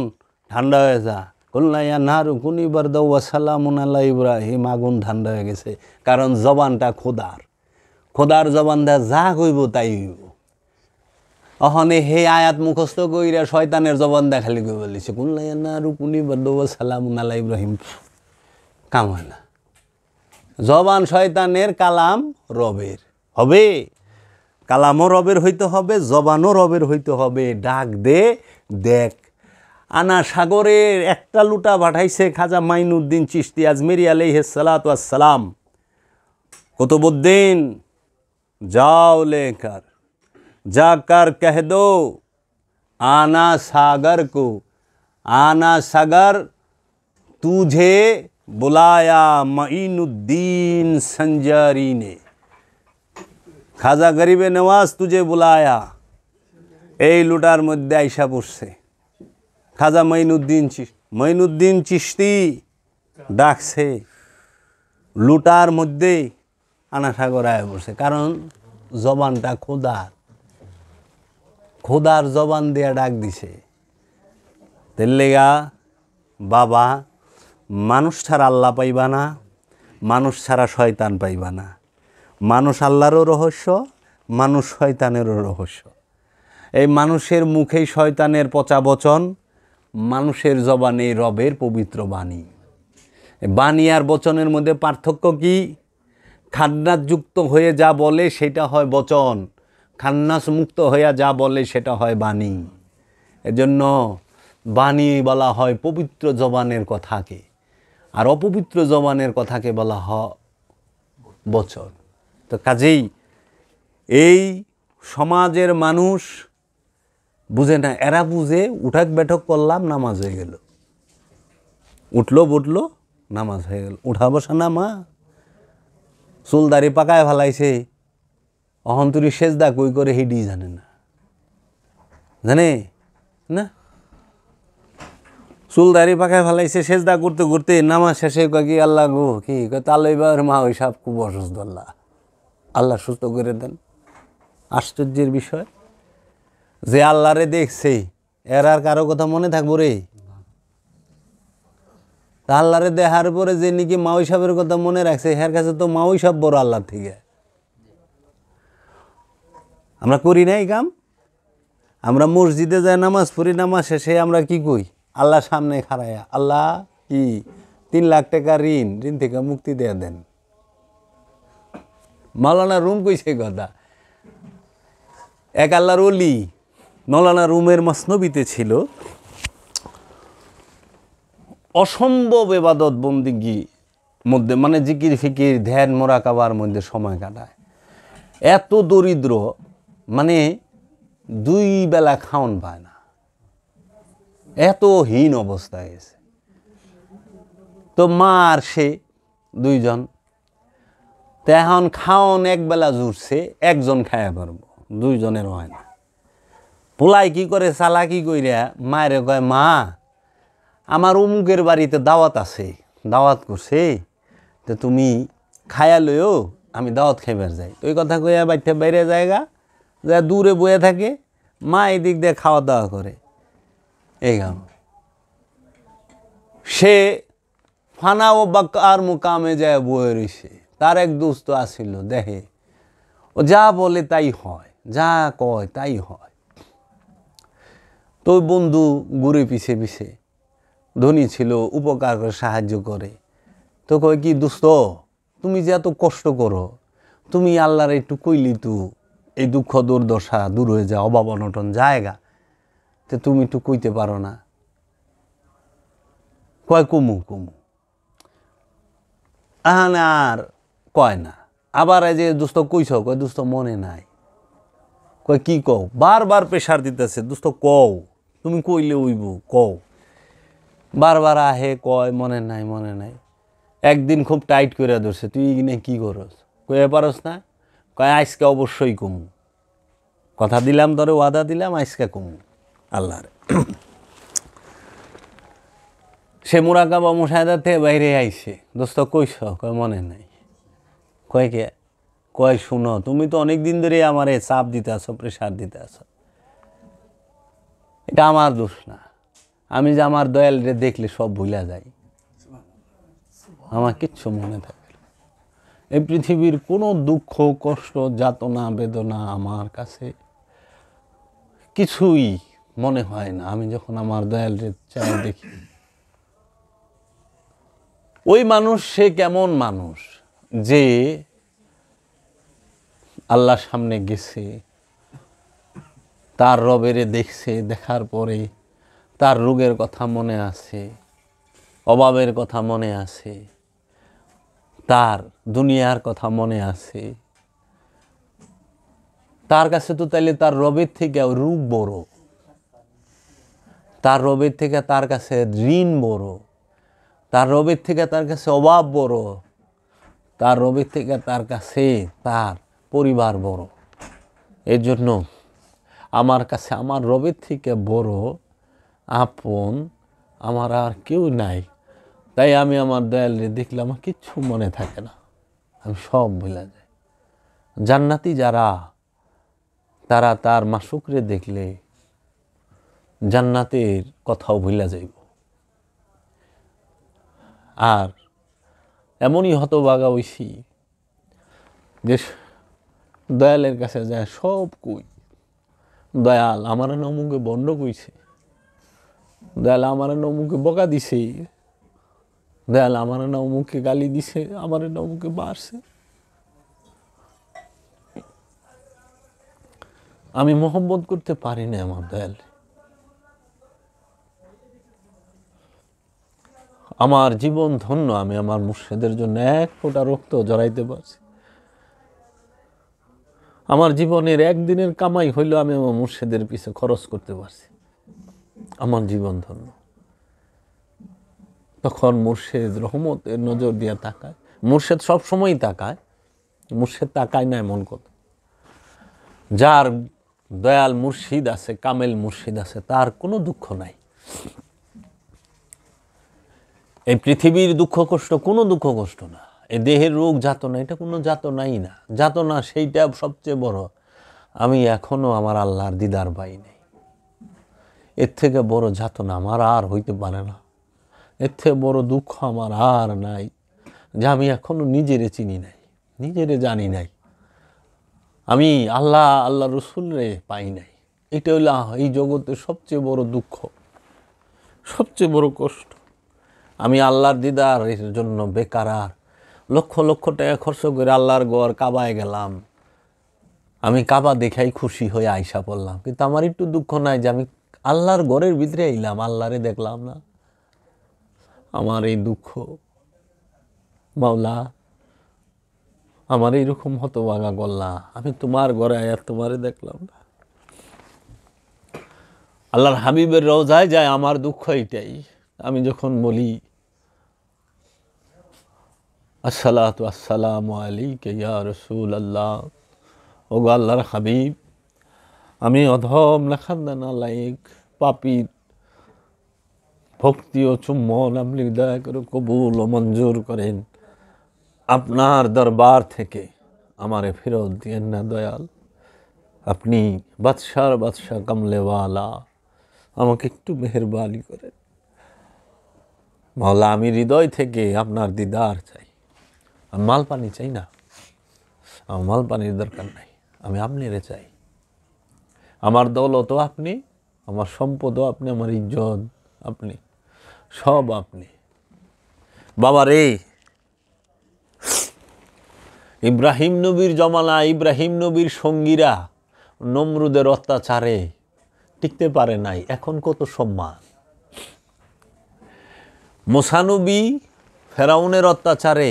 ঠান্ডা হয়ে যা, কুল্লাইয়া নারু কুনি বারদাউ ওয়া সালামুন আলা ইব্রাহিম, আগুন ঠান্ডা হয়ে গেছে। কারণ জবানটা খোদার, খোদার জবান দা যা কইব তাই হইব। অহনে হে আয়াত মুখস্থ কইরা শয়তানের জবান দেখালি কই বলিছে কুল্লাইয়া নারু কুনি বারদাউ ওয়া সালামুন আলা ইব্রাহিম, কাম হয় না। জবান শয়তানের, কালাম রবের হবে। কালামও রবের হইতে হবে, জবানও রবের হইতে হবে। ডাক দে দেখ। আনা সাগরের একটা লুটা পাঠাইছে খাজা মাইনুদ্দিন চিশতি আজমেরি আলাইহিস সালাতু ওয়াস সালাম। কুতুবুদ্দিন जाओ लेकर जाकर कह दो आना सागर को, आना सागर तुझे बुलाया मईनुद्दीन संजारी ने, खाजा गरीबे नवाज तुझे बुलाया। এই লুটার মধ্যে আইসা পড়ছে খাজা মঈনুদ্দিন চিশতি ডাকছে, লুটার মধ্যে আনা সাগর আয়া পড়ছে। কারণ জবানটা খোদার, খোদার জবান দিয়া ডাক দিছে। তেলেগা বাবা, মানুষ ছাড়া আল্লাহ পাইবা না, মানুষ ছাড়া শয়তান পাইবা না। মানুষ আল্লাহরও রহস্য, মানুষ শয়তানেরও রহস্য। এই মানুষের মুখেই শয়তানের পচা বচন, মানুষের জবানে রবের পবিত্র বাণী। বাণী আর বচনের মধ্যে পার্থক্য কি? খান্নাস যুক্ত হয়ে যা বলে সেটা হয় বচন, খান্নাস মুক্ত হয়ে যা বলে সেটা হয় বাণী। এজন্য বাণী বলা হয় পবিত্র জবানের কথাকে, আর অপবিত্র জবানের কথাকে বলা হয় বচন। তো কাজেই এই সমাজের মানুষ বুঝে না, এরা বুঝে উঠাক বেঠক করলাম নামাজ হয়ে গেল, উঠলো বুটলো নামাজ হয়ে গেল। উঠা বসা নামা, চুলদারি পাকায় ফেলাইছে, অহন্তরি সেজদা কই করে হেডি জানে না, জানে না। চুলদারি পাকায় ফেলাইছে, সেজদা করতে করতে নামাজ শেষে কয় কি আল্লাহ গো, কি তাহলে এবার মা ওই সব খুব অসুস্থ, আল্লাহ আল্লাহ সুস্থ করে দেন। আশ্চর্যের বিষয় যে আল্লাহরে দেখছে, এর আর কারো কথা মনে থাকবো রে? আল্লাহরে দেখার পরে যে নাকি মাওই সাহেবের কথা মনে রাখছে, এর কাছে তো মাওই সাহেব বড় আল্লাহ থেকে। আমরা করি না এই কাম। আমরা মসজিদে যাই নামাজ পড়ি, নামাজ শেষে আমরা কি কই? আল্লাহর সামনে খাড়াইয়া আল্লাহ কি 3 লাখ টাকা ঋণ থেকে মুক্তি দিয়ে দেন। মাওলানা রুম কইছে কথা, এক আল্লাহর ওলি মৌলানা রুমের মসনবিতে ছিল অসম্ভব ইবাদত বন্দিগি মধ্যে, মানে জিকির ফিকির ধ্যান মোরাকাবার মধ্যে সময় কাটায়। এত দরিদ্র, মানে 2 বেলা খাওন পায় না, এত হীন অবস্থায় গেছে। তো মা আর সে 2 জন, তো এখন খাওন 1 বেলা জুড়ছে, 1 জন খাইয়া পারবো, 2 জনের হয় না। পোলাই কি করে, চালাকি কইরা মায়েরে কয়, মা আমার অমুকের বাড়িতে দাওয়াত আছে, দাওয়াত করছে, তো তুমি খায়া লইও, আমি দাওয়াত খাইবার যাই। তো ওই কথা কইয়া বাইতে বাইরে জায়গা যা দূরে বয়ে থাকে, মা এদিক দিয়ে খাওয়া দাওয়া করে। এই গান সে ফানা ও বাক্কার মুকামে যায় বয়ে রইছে। তার এক দোস্ত আসিল, দেখে ও যা বলে তাই হয়, যা কয় তাই হয়। তো বন্ধু ঘুরে পিছে পিছে, ধনী ছিল, উপকার করে সাহায্য করে। তো কয়, কি দোস্ত, তুমি যে এত কষ্ট করো, তুমি আল্লাহর একটু কইলি তো এই দুঃখ দুর্দশা দূর হয়ে যায়, অভাব অনটন জায়গা, তো তুমি একটু কইতে পারো না? কয়, কুমু কুমু। আহানে আর কয় না। আবার এই যে দোস্ত কইছ, কয় দোস্ত মনে নাই। কয় কি কও? বারবার প্রেশার দিতেছে, দোস্ত কও, তুমি কইলে উইব, কও। বারবার আহে, কয় মনে নাই মনে নাই। একদিন খুব টাইট করে ধরছে, তুই এখানে কি করস? কয়ে পারস না? কয় আজকে অবশ্যই কমু, কথা দিলাম তোরে, ওয়াদা দিলাম, আজকে কমু আল্লাহরে। সে মুরাকাবা মুশাহাদা থেকে বাইরে আইছে, দোস্ত কইস? কয় মনে নাই। কয় কে? কয় শুনো, তুমি তো অনেক দিন ধরে আমারে চাপ দিতে আসো, প্রেশার দিতে আসো, এটা আমার দোষ না। আমি যে আমার দয়াল রে দেখলে সব ভুলা যাই, আমার কিচ্ছু মনে থাকে না। এই পৃথিবীর কোনো দুঃখ কষ্ট যাতনা বেদনা আমার কাছে কিছুই মনে হয় না। আমি যখন আমার দয়াল রে চাই দেখি, ওই মানুষ সে কেমন মানুষ যে আল্লাহর সামনে গেছে, তার রবেরে দেখছে, দেখার পরে তার রোগের কথা মনে আছে, অভাবের কথা মনে আছে, তার দুনিয়ার কথা মনে আছে। তার কাছে তো তাইলে তার রবের থেকে রোগ বড়, তার রবের থেকে তার কাছে ঋণ বড়, তার রবের থেকে তার কাছে অভাব বড়, তার রবের থেকে তার কাছে তার পরিবার বড়। এর জন্য আমার কাছে আমার রবের থেকে বড় আপন আমার আর কেউ নাই। তাই আমি আমার দয়ালরে দেখলে আমার কিচ্ছু মনে থাকে না, আমি সব ভুলে যাই। জান্নাতি যারা, তারা তার মাসুকরে দেখলে জান্নাতের কথাও ভুলে যাইব। আর এমনই হতভাগা হইছি যে দয়ালের কাছে যায় সব কই, দয়াল আমার নমুকে বন্ধ কইছে, দয়াল আমার নমুকে বকা দিছে, দয়াল আমার নমুকে গালি দিছে, আমার নমুকে মারছে। আমি মোহাম্মত করতে পারি না আমার দয়াল। আমার জীবন ধন্য, আমি আমার মুর্শিদের জন্য 1 ফোঁটা রক্ত জড়াইতে পারছি। আমার জীবনের একদিনের কামাই হইলেও আমি আমার মুর্শিদের পিছে খরচ করতে পারছি, আমার জীবন ধন্য। তখন মুর্শিদ রহমতের নজর দিয়ে তাকায়। মুর্শিদ সব সময় তাকায়, মুর্শিদ তাকায় না এমন কথা। যার দয়াল মুর্শিদ আছে, কামেল মুর্শিদ আছে, তার কোনো দুঃখ নাই। এই পৃথিবীর দুঃখ কষ্ট কোনো দুঃখ কষ্ট না, এই দেহের রোগ যাতনা এটা কোনো যাতনাই না। যাতনা সেইটা সবচেয়ে বড়। আমি এখনো আমার আল্লাহর দিদার পাই নাই, এর থেকে বড় যাতনা আমার আর হইতে পারে না, এর থেকে বড় দুঃখ আমার আর নাই, যে আমি এখনো নিজেরে চিনি নাই, নিজেরে জানি নাই, আমি আল্লাহ আল্লাহ রসুলরে পাই নাই। এটা হইল এই জগতের সবচেয়ে বড় দুঃখ, সবচেয়ে বড় কষ্ট। আমি আল্লাহর দিদারের জন্য বেকার লক্ষ লক্ষ টাকা খরচ করে আল্লাহর ঘর কাবায় গেলাম, আমি কাবা দেখাই খুশি হয়ে আইসা পড়লাম, কিন্তু আমার একটু দুঃখ নাই যে আমি আল্লাহর ঘরের ভিতরে আইলাম, আল্লাহরে দেখলাম না। আমার এই দুঃখ মাওলা, আমার এইরকম হতভাগা করলা, আমি তোমার ঘরে আয়া তোমারে দেখলাম না। আল্লাহর হাবিবের রওজায় যায় আমার দুঃখ এটাই। আমি যখন বলি আসসালাতু আসসালামু আলাইকা ইয়া রাসূলুল্লাহ, ওগো আল্লাহর হাবিব, আমি অধম নাখান্দানা লাইক পাপী, ভক্তি ও চুম্বন আপনি দয়া করে কবুল ও মঞ্জুর করেন, আপনার দরবার থেকে আমারে ফেরত দিয়েন না দয়াল, আপনি বাদশার বাদশাহ কামলেওয়ালা, আমাকে একটু মেহেরবানি করেন মাওলা। আমি হৃদয় থেকে আপনার দিদার চাই, আমি মাল পানি চাই না, আমার মাল পানির দরকার নাই, আমি আপনারে চাই। আমার দৌলতও আপনি, আমার সম্পদও আপনি, আমার ইজ্জত আপনি, সব আপনি। বাবা রে, ইব্রাহিম নবীর জমানা, ইব্রাহিম নবীর সঙ্গীরা নমরুদের অত্যাচারে টিকতে পারে নাই, এখন কত সম্মান। মুসা নবী ফেরাউনের অত্যাচারে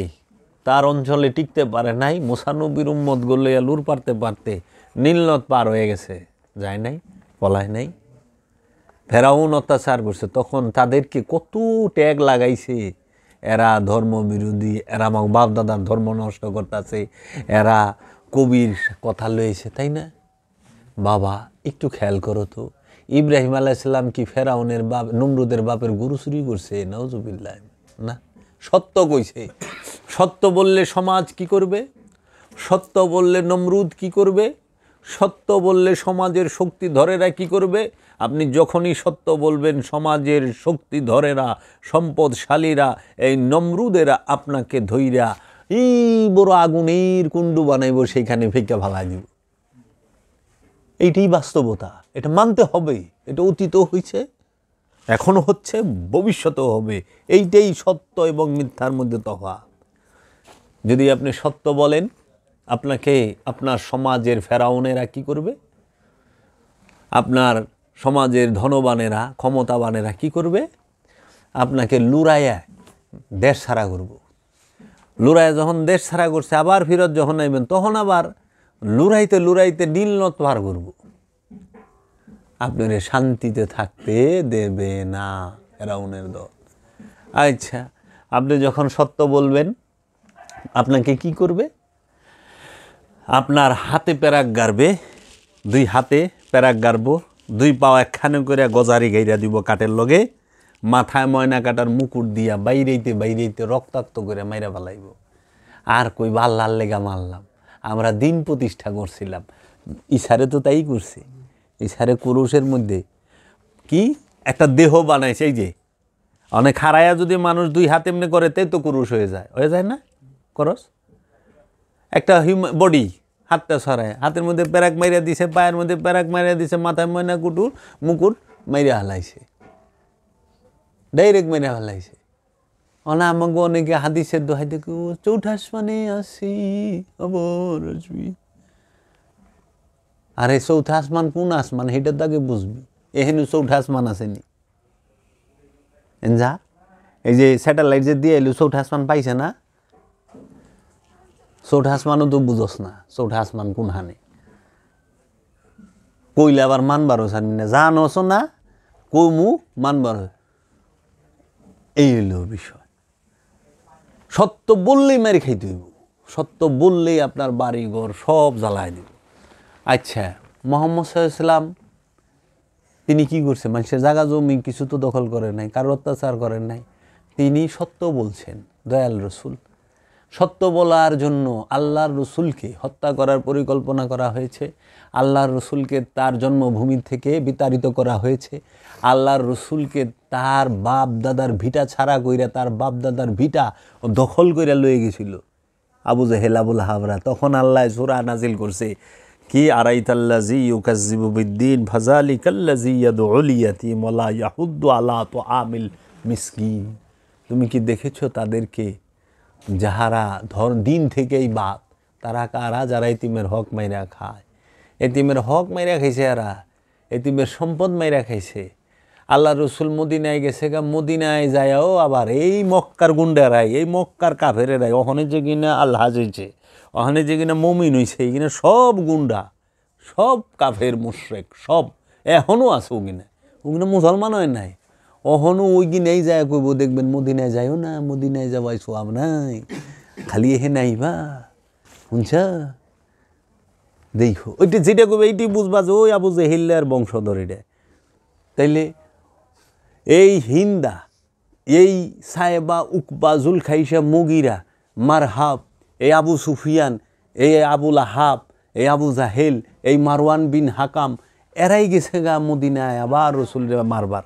তার অঞ্চলে টিকতে পারে নাই, মুসা নবীর উম্মত গলে লুর পারতে পারতে নীলনদ পার হয়ে গেছে, যায় নাই, পলায় নাই। ফেরাউন অত্যাচার করছে, তখন তাদেরকে কত ট্যাগ লাগাইছে, এরা ধর্মবিরোধী, এরা আমার বাপ দাদার ধর্ম নষ্ট করতেছে, এরা কবির কথা লয়েছে, তাই না? বাবা একটু খেয়াল করো তো, ইব্রাহিম আলাইহিসসালাম কি ফেরাউনের বাপ নমরুদের বাপের গরু চুরি করছে? নাউজুবিল্লাহ, না। সত্য কইছে, সত্য বললে সমাজ কি করবে, সত্য বললে নমরুদ কি করবে, সত্য বললে সমাজের শক্তিধরেরা কি করবে। আপনি যখনই সত্য বলবেন, সমাজের শক্তিধরেরা, সম্পদশালীরা, এই নমরুদেরা আপনাকে ধইরা এই বড় আগুনের কুণ্ডু বানাইব, সেইখানে ফেঁকা ফালাই দিব। এইটাই বাস্তবতা, এটা মানতে হবে। এটা অতীতও হয়েছে, এখনো হচ্ছে, ভবিষ্যতেও হবে। এইটাই সত্য এবং মিথ্যার মধ্যে তফাৎ। যদি আপনি সত্য বলেন, আপনাকে আপনার সমাজের ফেরাউনেরা কি করবে, আপনার সমাজের ধনবানেরা, ক্ষমতাবানেরা কি করবে, আপনাকে লুরাইয়া দেশ ছাড়া করব। লুরাইয়া যখন দেশ ছাড়া করছে, আবার ফিরত যখন আইবেন, তখন আবার লুরাইতে লুরাইতে নীলনদ পার করব। আপনারে শান্তিতে থাকতে দেবে না ফেরাউনের দল। আচ্ছা, আপনি যখন সত্য বলবেন, আপনাকে কি করবে, আপনার হাতে প্যারাক গাড়বে, দুই হাতে প্যারাক গাড়বো, দুই পাও একখানে করে গজারি গাইরা দিব কাঠের লগে, মাথায় ময়না কাটার মুকুট দিয়া বাইরেইতে বাইরেইতে রক্তাক্ত করে মাইরা ফেলাইব। আর কই আল্লাহর লেগা মারলাম, আমরা দিন প্রতিষ্ঠা করছিলাম। ইসারে তো তাই করছে, ইসারে কুরুষের মধ্যে কি একটা দেহ বানাইছে। এই যে অনেক হারায়া যদি মানুষ দুই হাত এমনি করে, তাই তো কুরুষ হয়ে যায় না? করস একটা বডি, হাতটা সরায়, হাতের মধ্যে প্যারাক মাইরা দিছে, পায়ের মধ্যে প্যারাক মাইরা দিছে, মাথায় ময়না কুটুর মুকুট মাইরা হালাইছে, ডাইরেক্ট মাইরা হালাইছে। অনা আমাকে অনেকে হাদিসের দোহাই দেখো, চৌঠা আসমানে আসি অবর আসবি। আরে চৌঠা আসমান কোন আসমান, সেটার তো আগে বুঝবি। এহেন চৌঠা আসমান আসেনি, যা এই যে স্যাটেলাইট যে দিয়ে এলো, চৌঠা আসমান পাইছে না? চৌঠা আসমানও তো বুঝস না, চৌঠা আসমান কোন হানে কইলে আবার মানবারও জানি না, জানোস না কমু মানবার। এই হইল বিষয়। সত্য বললেই মেরে খাইতে হইব, সত্য বললেই আপনার বাড়ি ঘর সব জ্বালায় দিব। আচ্ছা, মুহাম্মদ সাল্লাল্লাহু আলাইহি ওয়াসাল্লাম তিনি কি করছে? মানুষের জায়গা জমি কিছু তো দখল করেন নাই, কারো অত্যাচার করেন নাই। তিনি সত্য বলছেন, দয়াল রসুল। সত্য বলার জন্য আল্লাহর রসুলকে হত্যা করার পরিকল্পনা করা হয়েছে, আল্লাহর রসুলকে তার জন্মভূমি থেকে বিতাড়িত করা হয়েছে, আল্লাহর রসুলকে তার বাপ দাদার ভিটা ছাড়া কইরা তার বাপ দাদার ভিটা দখল কইরা লয়ে গেছিল আবু জেহেল আবুল হাবরা। তখন আল্লাহ সূরা নাজিল করছে কি, আরাইতাল্লাযী ইউকাজ্জিবু বিদ্দীন ফাযালিকাল্লাযী ইয়াদউল ইয়াতীম ওয়া লা ইয়াহুদ্দু আলা তুআমিল মিসকিন। তুমি কি দেখেছো তাদেরকে যাহারা দিন থেকেই বাদ, তারা কারা? যারা ইতিমের হক মাইরা খায়। এতিমের হক মাইরা খাইছে, এরা এতিমের সম্পদ মাইরা খাইছে। আল্লাহ রসুল মদিনায় গেছে গা, মদিনায় যায়ও আবার এই মক্কার গুন্ডারাই, এই মক্কার কাফেরেরাই, ওখানে যে কিনা আল্লাহ হয়েছে, ওখানে যে কিনা মমিন হয়েছে, এই কিনা সব গুন্ডা, সব কাফের মুশরিক, সব এখনও আছে। ওগিনা মুসলমান হয় নাই, অহনও ওই গিনাই যায় কইব, দেখবেন মদিনায় যাইও না, মদিনায় যাওয়াই সোয়াব নাই, খালি এহে নাইবা, শুনছ দেখো। ওইটা যেটা কইবে এইটি বুঝবা যে ওই আবু জেহেলের বংশধর এটা। তাইলে এই হিন্দা, এই সায়েবা, উকবা, জুলখাইসা, মুগিরা, মারহাব, এই আবু সুফিয়ান, এই আবুল আহাব, এই আবু জাহেল, এই মারওয়ান বিন হাকাম, এরাই গেছে গা মদিনায় আবার রসুল মারবার।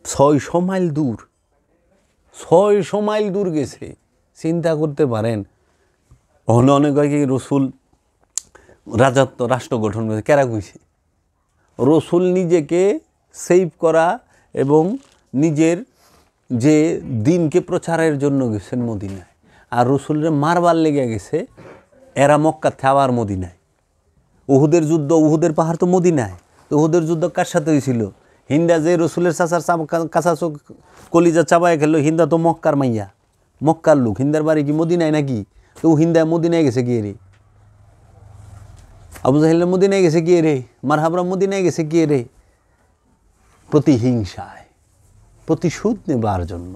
600 মাইল দূর, 600 মাইল দূর গেছে। চিন্তা করতে পারেন। অনেক হয় কি রসুল রাজত্ব রাষ্ট্র গঠন করেছে, কেরা কইছে? রসুল নিজেকে সেভ করা এবং নিজের যে দিনকে প্রচারের জন্য গেছেন মদিনায়, আর রসুলের মারবার লেগে গেছে এরা মক্কা থেকে আবার মদিনায়। উহুদের যুদ্ধ, উহুদের পাহাড় তো মদিনায়। তো উহুদের যুদ্ধ কার সাথে হয়েছিল? হিন্দা যে রসুলের চাচার কাঁচা চোখ কলিজা চাবায় খেলো, হিন্দা তো মক্কার মাইয়া, মক্কার লোক। হিন্দার বাড়ি কি মদিনায় নাকি? তো হিন্দা মদিনায় গেছে গিয়ে রে, আবু জাহেলের মদিনায় গেছে গিয়ে রে, মারহাবরা মদিনায় গেছে গিয়ে রে, প্রতিহিংসায়, প্রতিশোধ নেবার জন্য।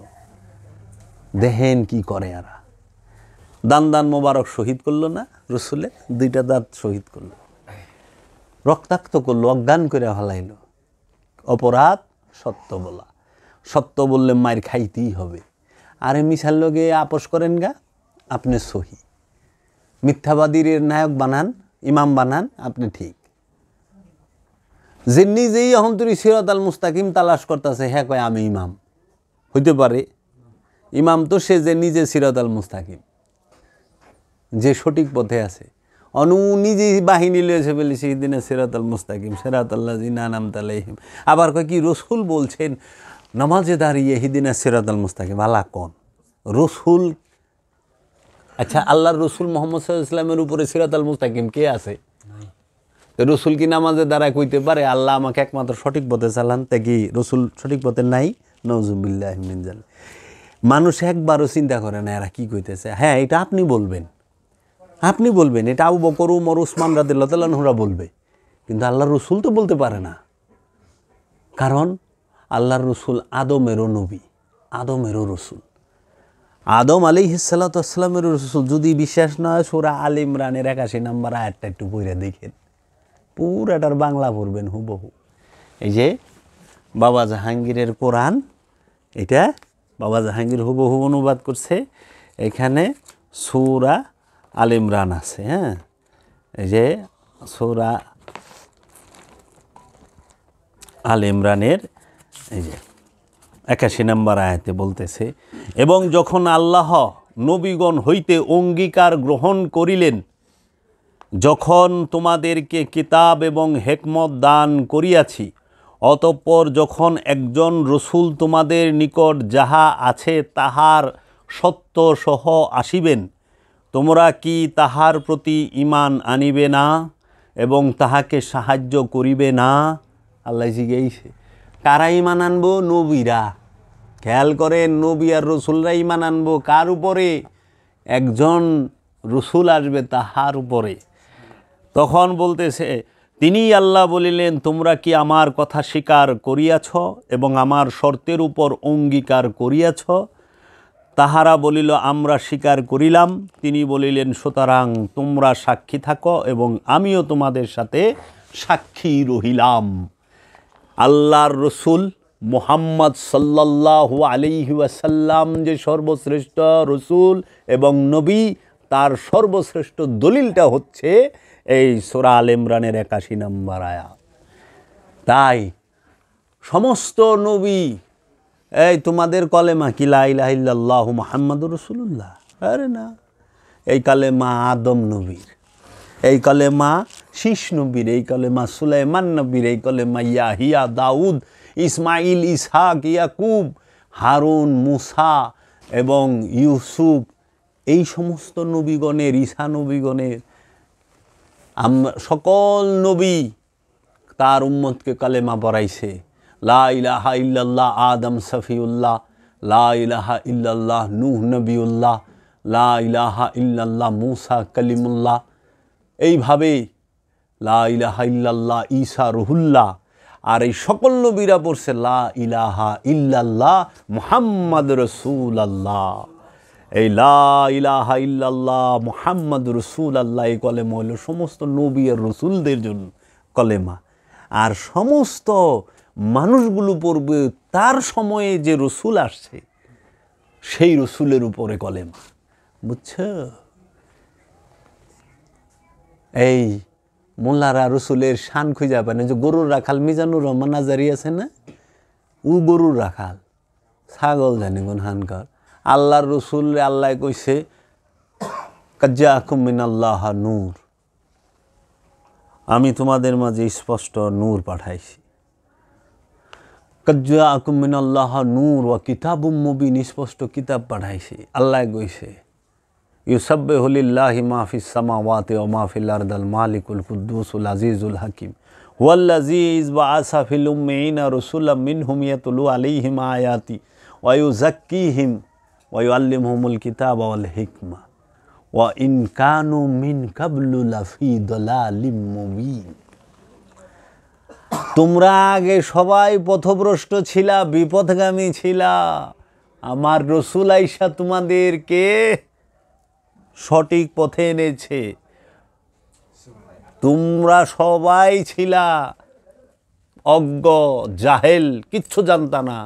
দেখেন কি করে এরা। দান মোবারক শহীদ করলো না রসুলে, 2টা দাঁত শহীদ করলো, রক্তাক্ত করলো, অজ্ঞান করে ফেলাইল। অপরাধ সত্য বলা, সত্য বললে মায়ের খাইতেই হবে। আরে মিশার লগে আপোষ করেন গা, আপনি সহি। মিথ্যাবাদীর নায়ক বানান, ইমাম বানান, আপনি ঠিক। যে নিজেই অহন্তরি সিরাত আল মুস্তাকিম তালাশ করতেছে, হ্যাঁ কয় আমি ইমাম। হইতে পারে ইমাম তো সে যে নিজে সিরাত আল মুস্তাকিম, যে সঠিক পথে আছে। নিজেই বাহিনী লয়েছে বলে সেই দিনে সিরাত আল মুস্তাকিম, সিরাত আল্লাহ জিনা নাম তালাইহিম। আবার কয় কি রসুল বলছেন নামাজে দাঁড়িয়ে হিদিনা সিরাত আল মুস্তাকিম। আল্লাহ কোন রসুল? আচ্ছা, আল্লাহর রসুল মোহাম্মদ সাল্লাল্লাহু আলাইহি ওয়াসাল্লামের উপরে সিরাত আল মুস্তাকিম কে আছে? রসুল কি নামাজে দাঁড়ায় কইতে পারে আল্লাহ আমাকে একমাত্র সঠিক পথে চালান? তা কি রসুল সঠিক পথে নাই? নাউজুবিল্লাহি মিন যালিক। মানুষ একবারও চিন্তা করে না এরা কি কইতেছে। হ্যাঁ, এটা আপনি বলবেন, আপনি বলবেন, এটা আবু বকর, উমর, উসমান রাদিয়াল্লাহু তাআলা আনহুরা বলবে, কিন্তু আল্লাহর রসুল তো বলতে পারে না। কারণ আল্লাহর রসুল আদমেরও নবী, আদমেরও রসুল, আদম আলাইহিস সালাতু ওয়াস সালামের রসুল। যদি বিশ্বাস না হয় সূরা আল ইমরানের 81 নম্বর আয়াতটা একটু পড়ে দেখেন, পুরাটার বাংলা পড়বেন হুবহু। এই যে বাবা জাহাঙ্গীরের কোরআন, এটা বাবা জাহাঙ্গীর হুবহু অনুবাদ করছে। এখানে সূরা আল ইমরান আছে। হ্যাঁ, এই যে সূরা আল ইমরানের এই যে 81 নম্বর আয়াতে বলতেছে, এবং যখন আল্লাহ নবীগণ হইতে অঙ্গীকার গ্রহণ করিলেন, যখন তোমাদেরকে কিতাব এবং হেকমত দান করিয়াছি, অতঃপর যখন একজন রসুল তোমাদের নিকট যাহা আছে তাহার সত্যসহ আসিবেন, তোমরা কি তাহার প্রতি ঈমান আনিবে না এবং তাহাকে সাহায্য করিবে না? আল্লাহ জিজ্ঞাসা, কারা ঈমান আনবো? নবীরা। খেয়াল করেন, নবী আর রসুলরা ঈমান আনবো কার উপরে? একজন রসুল আসবে তাহার উপরে। তখন বলতেছে, তিনি আল্লাহ বলিলেন, তোমরা কি আমার কথা স্বীকার করিয়াছ এবং আমার শর্তের উপর অঙ্গীকার করিয়াছ? তাহারা বলিল, আমরা স্বীকার করিলাম। তিনি বলিলেন, সুতরাং তোমরা সাক্ষী থাকো এবং আমিও তোমাদের সাথে সাক্ষী রহিলাম। আল্লাহর রসুল মুহাম্মদ সাল্লাল্লাহু আলাইহি ওয়াসাল্লাম যে সর্বশ্রেষ্ঠ রসুল এবং নবী, তার সর্বশ্রেষ্ঠ দলিলটা হচ্ছে এই সূরা আল ইমরানের 81 নম্বর আয়াত। তাই সমস্ত নবী, এই তোমাদের কলেমা কি লা ইলাহা ইল্লাল্লাহু মুহাম্মাদুর রাসূলুল্লাহ? আরে না, এই কালেমা আদম নবীর, এই কালেমা শীষ নবীর, এই কালেমা সুলাইমান নবীর, এই কালেমা ইয়াহিয়া, দাউদ, ইসমাইল, ইসহাক, ইয়াকুব, হারুন, মুসা এবং ইউসুফ, এই সমস্ত নবীগণের, ঈসা নবীগণের সকল নবী তার উম্মতকে কালেমা পড়াইছে। লা ইলাহা ইল্লাল্লাহ আদম সফিউল্লাহ, লা ইলাহা ইল্লাল্লাহ নূহ নবিউল্লাহ, লা ইলাহা ইল্লাল্লাহ মুসা কালিমুল্লাহ। এইভাবে লা ইলাহা ইল্লাল্লাহ ঈসা রুহুল্লাহ। আর এই সকল নবীরা পড়ছে লা ইলাহা ইল্লাল্লাহ মুহাম্মদ রাসূলুল্লাহ। এই লা ইলাহা ইল্লাল্লাহ মুহাম্মদ রাসূলুল্লাহ এই কলেমা হলো সমস্ত নবী আর রসুলদের জন্য কলেমা। আর সমস্ত মানুষগুলো পড়বে তার সময়ে যে রসুল আসছে সেই রসুলের উপরে কলেমা। বুঝছ? এই মোল্লারা রসুলের শান খুঁজে পায় না। যে গরুর রাখাল মিজানুর রহমান আজারি আছে না, ও গরুর রাখাল, ছাগল জানি কোন হানকার। আল্লাহর রসুল আল্লাহ কইছে কাজ্জাকুম মিনাল্লাহ নূর, আমি তোমাদের মাঝে স্পষ্ট নূর পাঠাইছি। কাজ্জাকুম মিনাল্লাহ নূর ওয়া কিতাবুম মুবিন, স্পষ্ট কিতাব পাঠাইছি। আল্লাহ কইছে ইউসাব্বিহু লিল্লাহি মা ফিস সামাওয়াতি ওয়া মা ফিল আরদিল মালিকুল কুদ্দুসুল আজিজুল হাকিম ওয়াল্লাযী বাআসা ফিল উম্মিয়িনা রাসূলাম মিনহুম ইয়াতলু আলাইহিম আয়াতি ওয়া ইউযাক্কিহিম ওয়া ইউআল্লিমুহুমুল কিতাবা ওয়াল হিকমা ওয়া ইন কানু মিন কাবলু লাফি দালালিম মুবিন। তোমরা আগে সবাই পথভ্রষ্ট ছিলা, বিপথগামী ছিলা, আমার রসুল আইসা তোমাদেরকে সঠিক পথে এনেছে। তোমরা সবাই ছিলা অজ্ঞ, জাহেল, কিচ্ছু জানতা না।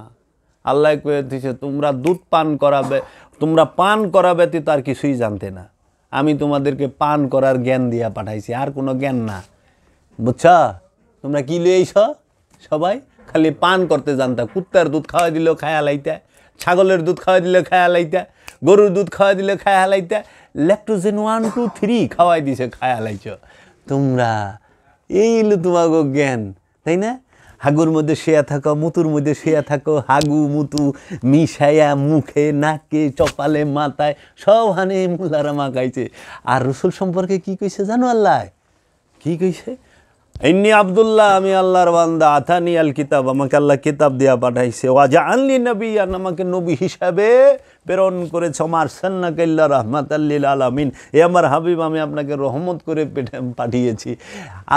আল্লাহ কয়ে দিয়েছে তোমরা দুধ পান করাবে, তোমরা পান করা ব্যতীত আর কিছুই জানতে না। আমি তোমাদেরকে পান করার জ্ঞান দিয়া পাঠাইছি, আর কোনো জ্ঞান না। বুঝছ? তোমরা কি লইছ? সবাই খালি পান করতে জানতা। কুত্তার দুধ খাওয়াই দিলেও খায়া লাইতা, ছাগলের দুধ খাওয়াই দিলে খায়া লাইতা, গরুর দুধ খাওয়াই দিলে খায়া লাইতা, ল্যাকটোজেন 1, 2, 3 খাওয়াই দিছে খায়া লাইছ তোমরা। এই হলো তোমাকে জ্ঞান, তাই না? হাগুর মধ্যে শুয়া থাকো, মুতুর মধ্যে শুয়া থাকো, হাগু মুতু মিশাইয়া মুখে নাকে চপালে মাথায় সব হানে মুলারা মাখাইছে। আর রসুল সম্পর্কে কি কইছে জানো আল্লাহ? কি কইছে? ইন্নী আব্দুল্লাহ, আমি আল্লাহর বান্দা, আতানি আল কিতাব, আমাকে আল্লাহ কিতাব দিয়া পাঠাইছে, ওয়া জাআলনি নাবিয়্যান, আমাকে নবী হিসাবে প্রেরণ করেছে, মারসালনাকা ইল্লা রাহমাতাল লিল আলামিন, এ আমার হাবিব আমি আপনাকে রহমত করে পাঠিয়েছি।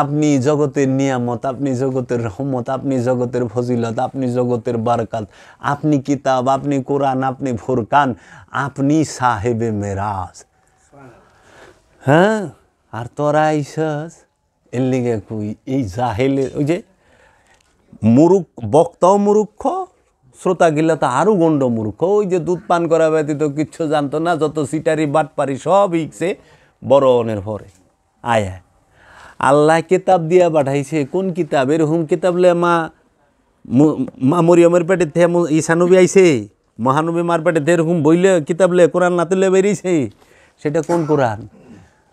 আপনি জগতের নিয়ামত, আপনি জগতের রহমত, আপনি জগতের ফজিলত, আপনি জগতের বারকাত, আপনি কিতাব, আপনি কোরআন, আপনি ফুরকান, আপনি সাহেবে মেরাজ। হ্যাঁ, আর তোরা আইসস এর লিগে কই এই জাহেলের, ওই যে মুরুখ বক্তাও মূর্খ, শ্রোতা গিলা তো আরও গণ্ড মূর্খ। ওই যে দুধ পান করা ব্যতীত কিচ্ছু জানতো না, যত সিটারি বাটপারি সব ইকছে বড় অনের পরে আয়া। আল্লাহ কিতাব দিয়া পাঠাইছে। কোন কিতাব? এরকম কিতাব লে মা মরিয়মের পেটে থেকে ঈসানবী আইছে, মহানবী মার পেটে এরকম বইলে কিতাব লে কোরআন না তুলে বেরিয়েছে। সেটা কোন কোরআন?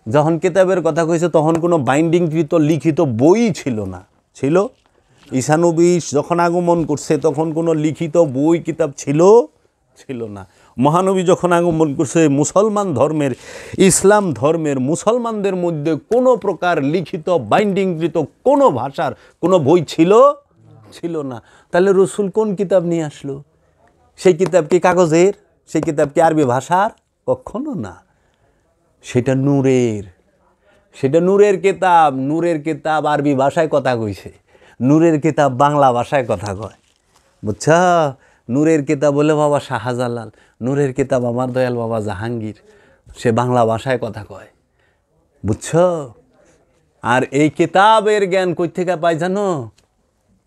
যখন কিতাবের কথা কইছে তখন কোনো বাইন্ডিংকৃত লিখিত বই ছিল না। ছিল ঈসানবী যখন আগমন করছে তখন কোনো লিখিত বই কিতাব ছিল না। মহানবী যখন আগমন করছে মুসলমান ধর্মের, ইসলাম ধর্মের মুসলমানদের মধ্যে কোনো প্রকার লিখিত বাইন্ডিংকৃত কোনো ভাষার কোনো বই ছিল না। তাহলে রসুল কোন কিতাব নিয়ে আসলো? সেই কিতাব কি কাগজের? সেই কিতাব কি আরবি ভাষার? কখনো না। সেটা নূরের, সেটা নূরের কিতাব। নূরের কিতাব আরবি ভাষায় কথা কইছে, নূরের কিতাব বাংলা ভাষায় কথা কয়। বুঝছ? নূরের কিতাব বলে বাবা শাহজালাল, নূরের কিতাব আমার দয়াল বাবা জাহাঙ্গীর, সে বাংলা ভাষায় কথা কয়। বুঝছ? আর এই কিতাবের জ্ঞান কই থেকে পাই জানো?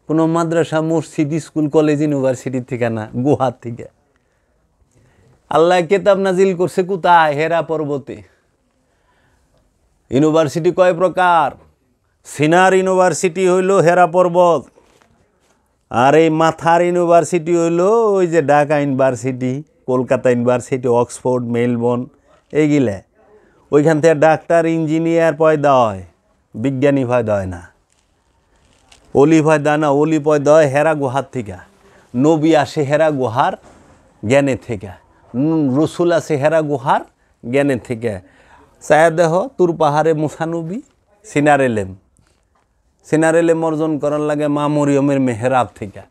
কোনো মাদ্রাসা, মসজিদ, স্কুল, কলেজ, ইউনিভার্সিটি থেকে না, গুহার থেকে। আল্লাহ কিতাব নাজিল করছে কোথায়? হেরা পর্বতে। ইউনিভার্সিটি কয় প্রকার? সিনার ইউনিভার্সিটি হইল হেরা পর্বত, আর এই মাথার ইউনিভার্সিটি হইল ওই যে Dhaka university, Kolkata university, Oxford, Melbourne, এইগুলা। ওইখান থেকে ডাক্তার, ইঞ্জিনিয়ার পয়দা হয়, বিজ্ঞানী পয়দা হয় না, অলি পয়দা না, অলি পয়দা হয় হেরা গুহার থেকে। নবী আসে হেরা গুহার জ্ঞানের থেকে, রসুল আসে হেরা গুহার জ্ঞানের থেকে। চায়া দেহ তুর পাহাড়ে মুসা নবী, সিনার এলেম। সিনার এলেম অর্জন করার লাগে মা মরিয়মের মেহরাব থেকে।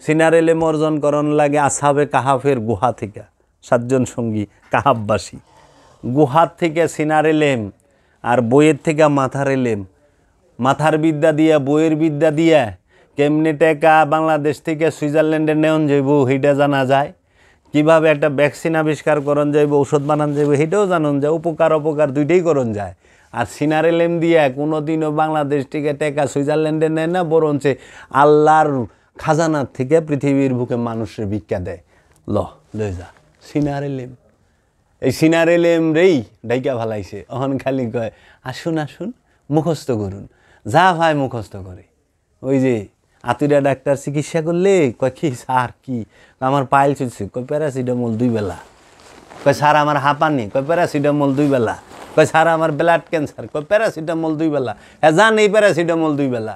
সিনার এলেম অর্জন করার লাগে আসহাবে কাহাফের গুহা থেকে, 7 জন সঙ্গী কাহাববাসী গুহার থেকে সিনার এলেম। আর বইয়ের থেকে মাথার এলেম। মাথার বিদ্যা দিয়া বইয়ের বিদ্যা দিয়া কেমনে টাকা বাংলাদেশ থেকে সুইজারল্যান্ডে নেওয়া যাইব সেইটা জানা যায়। কিভাবে একটা ভ্যাকসিন আবিষ্কার করণ যাইব, ঔষধ বানান যাইব, সেটাও জানান যায়। উপকার অপকার দুইটাই করণ যায়। আর সিনার এলেম দিয়া কোনোদিনও বাংলাদেশ থেকে টাকা সুইজারল্যান্ডে নেয় না, বরঞ্চে আল্লাহর খাজানার থেকে পৃথিবীর বুকে মানুষের ভিক্ষা দেয়। লই যা সিনার এলেম। এই সিনার এলেম রেই ডাইকা ভালাইছে। অহন খালি কয় আসুন আসুন মুখস্থ করুন। যা ভাই মুখস্থ করে। ওই যে আতুরা ডাক্তার চিকিৎসা করলে কয় কি স্যার কি, আমার পাইল চলছে, কয় প্যারাসিটামল 2 বেলা। কয় স্যার আমার হাঁপানি, কয় প্যারাসিটামল 2 বেলা। কয় স্যার আমার ব্লাড ক্যান্সার, কয় প্যারাসিটামল 2 বেলা। হ্যাঁ জান এই প্যারাসিটামল 2 বেলা।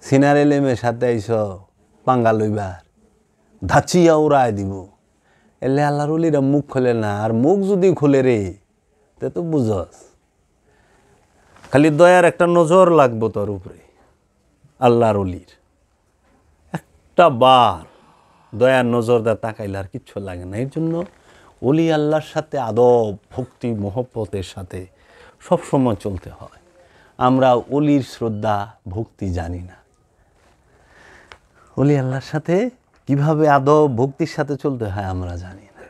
সিনার এলেমের সাথে আইস পাঙ্গা লইবার, ধাচিয়া উড়ায় দিব। এলে আল্লাহর ওলিরা মুখ খোলে না। আর মুখ যদি খুলে রে তে তো বুঝস, খালি দয়ার একটা নজর লাগবো তোর উপরে। আল্লাহর ওলির একটা বার দয়ার নজর দা তাকাইলে আর কিচ্ছু লাগে না। এর জন্য ওলি আল্লাহর সাথে আদব ভক্তি মহব্বতের সাথে সবসময় চলতে হয়। আমরা ওলির শ্রদ্ধা ভক্তি জানি না। ওলি আল্লাহর সাথে কিভাবে আদব ভক্তির সাথে চলতে হয় আমরা জানি না।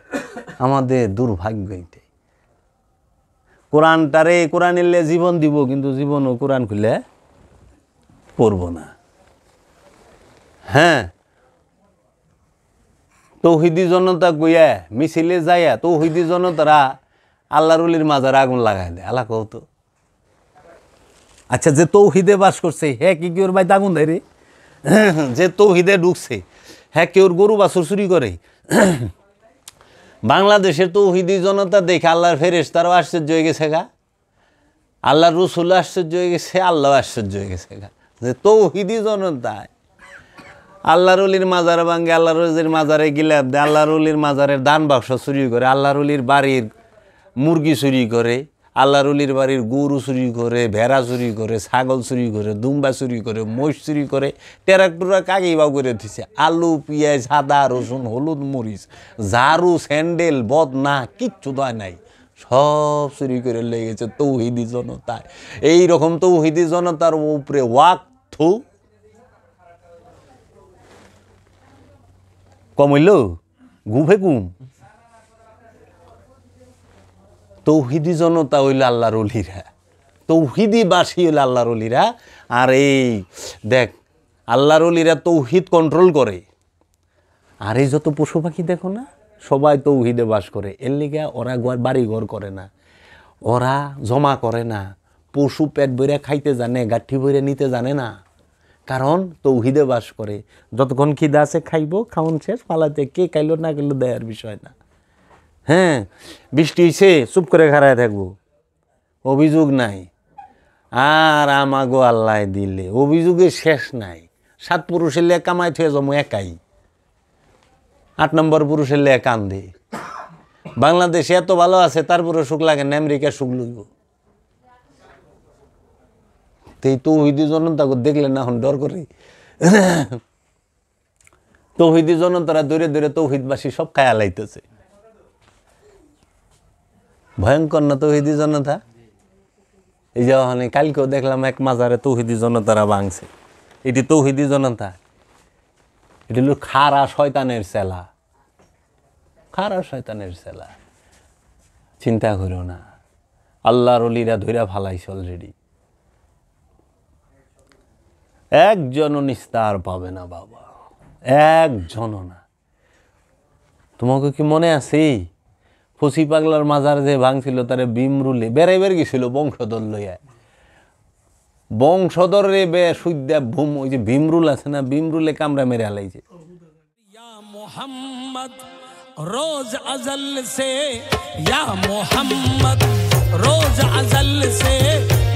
আমাদের দুর্ভাগ্য এটাই। কোরআনটারে কোরআনের জীবন দিব, কিন্তু জীবনও কোরআন খুলে পড়ব না। হ্যাঁ, তৌহিদি জনতা কইয়া মিছিলে যাইয়া তৌহিদি জনতারা আল্লাহর ওলির মাজারে আগুন লাগাই দেয়। আল্লাহ কও তো, আচ্ছা যে তৌহিদে বাস করছে হ্যাঁ কি ওর বাইতে আগুন দেয় রে? যে তৌহিদে ঢুকছে হ্যাঁ কেউ গরু বাছুর চুরি করে? বাংলাদেশের তৌহিদি জনতা দেখে আল্লাহর ফেরেশতারাও আশ্চর্য হয়ে গেছে গা, আল্লাহর রসুল আশ্চর্য হয়ে গেছে, আল্লাহ আশ্চর্য হয়ে গেছে গা। যে তৌহিদি জনতায় আল্লাহর ওলির মাজারে ভাঙ্গে, আল্লাহর ওলির মাজারে গিলাপ দেয়, আল্লাহর ওলির মাজারের দান বাক্স চুরি করে, আল্লাহর ওলির বাড়ির মুরগি চুরি করে, আল্লাহর ওলির বাড়ির গরু চুরি করে, ভেড়া চুরি করে, ছাগল চুরি করে, দুম্বা চুরি করে, মহিষ চুরি করে, টেরাকটুরা কাগেই বাউ করে দিছে। আলু পেঁয়াজ আদা রসুন হলুদ মরিচ ঝাড়ু স্যান্ডেল বদনা কিচ্ছু দেয় নাই, সব চুরি করে লেগেছে তৌহিদি জনতায়। এইরকম তৌহিদি জনতার উপরে ওয়াক্থু কম হইল গুফে কুম। তৌহিদি জনতা হইল আল্লাহর ওলিরা, তৌহিদি বাসী হইল আল্লাহর ওলিরা। আর এই দেখ আল্লাহর ওলিরা তৌহিদ কন্ট্রোল করে। আর এই যত পশু পাখি দেখো না সবাই তৌহিদে বাস করে। এর লিগে ওরা বাড়ি ঘর করে না, ওরা জমা করে না, পশু পেট ভরে খাইতে জানে, গাঠি ভরে নিতে জানে না, কারণ তৌহিদে বাস করে। যতক্ষণ খিদা আছে খাইব, খাওন শেষ পালাতে, কে খাইলো না খাইলো দেয়ার বিষয় না। হ্যাঁ, বৃষ্টি হয়েছে চুপ করে খাড়ায় থাকবো, অভিযোগ নাই। আর আমাগো আল্লাহ দিলে অভিযোগের শেষ নাই। 7 পুরুষের লে কামাই থুয়ে জমো একাই, 8 নম্বর পুরুষের লে কান্দে। বাংলাদেশে এত ভালো আছে তারপরে সুখ লাগে না, আমেরিকা সুখ লইব। তৌহিদি জনতাকে দেখলে না ডর করে। তৌহিদি জনতারা দূরে দূরে তৌহিদবাসী সব খায়া লাইতেছে। ভয়ঙ্কর না তৌহিদি জনতা? এই যে কালকেও দেখলাম এক মাজারে তৌহিদি জনতারা ভাঙছে। এটি তৌহিদি জনতা? এটি হলো খারা শয়তানের চেলা, খারা শয়তানের চেলা। চিন্তা করো না, আল্লাহর ওলিরা ধইরা ফালাইছে অলরেডি। একজনও নিস্তার পাবে না বাবা, একজনও না। তোমাকে কি মনে আছে ফসি পাগলার মাজার যে ভাঙছিল তারে বিমরুলে বেড়াইবার গেছিল বংশধর লইয়া, বংশধর রে বে সুদ্যা ভূম ওই যে ভীমরুল আছে না, ভীমরুলে কামড়া মেরে হালাইছে। ইয়া মুহাম্মদ রোজ আজল সে, ইয়া মুহাম্মদ রোজ আজল সে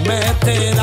मैं तेरा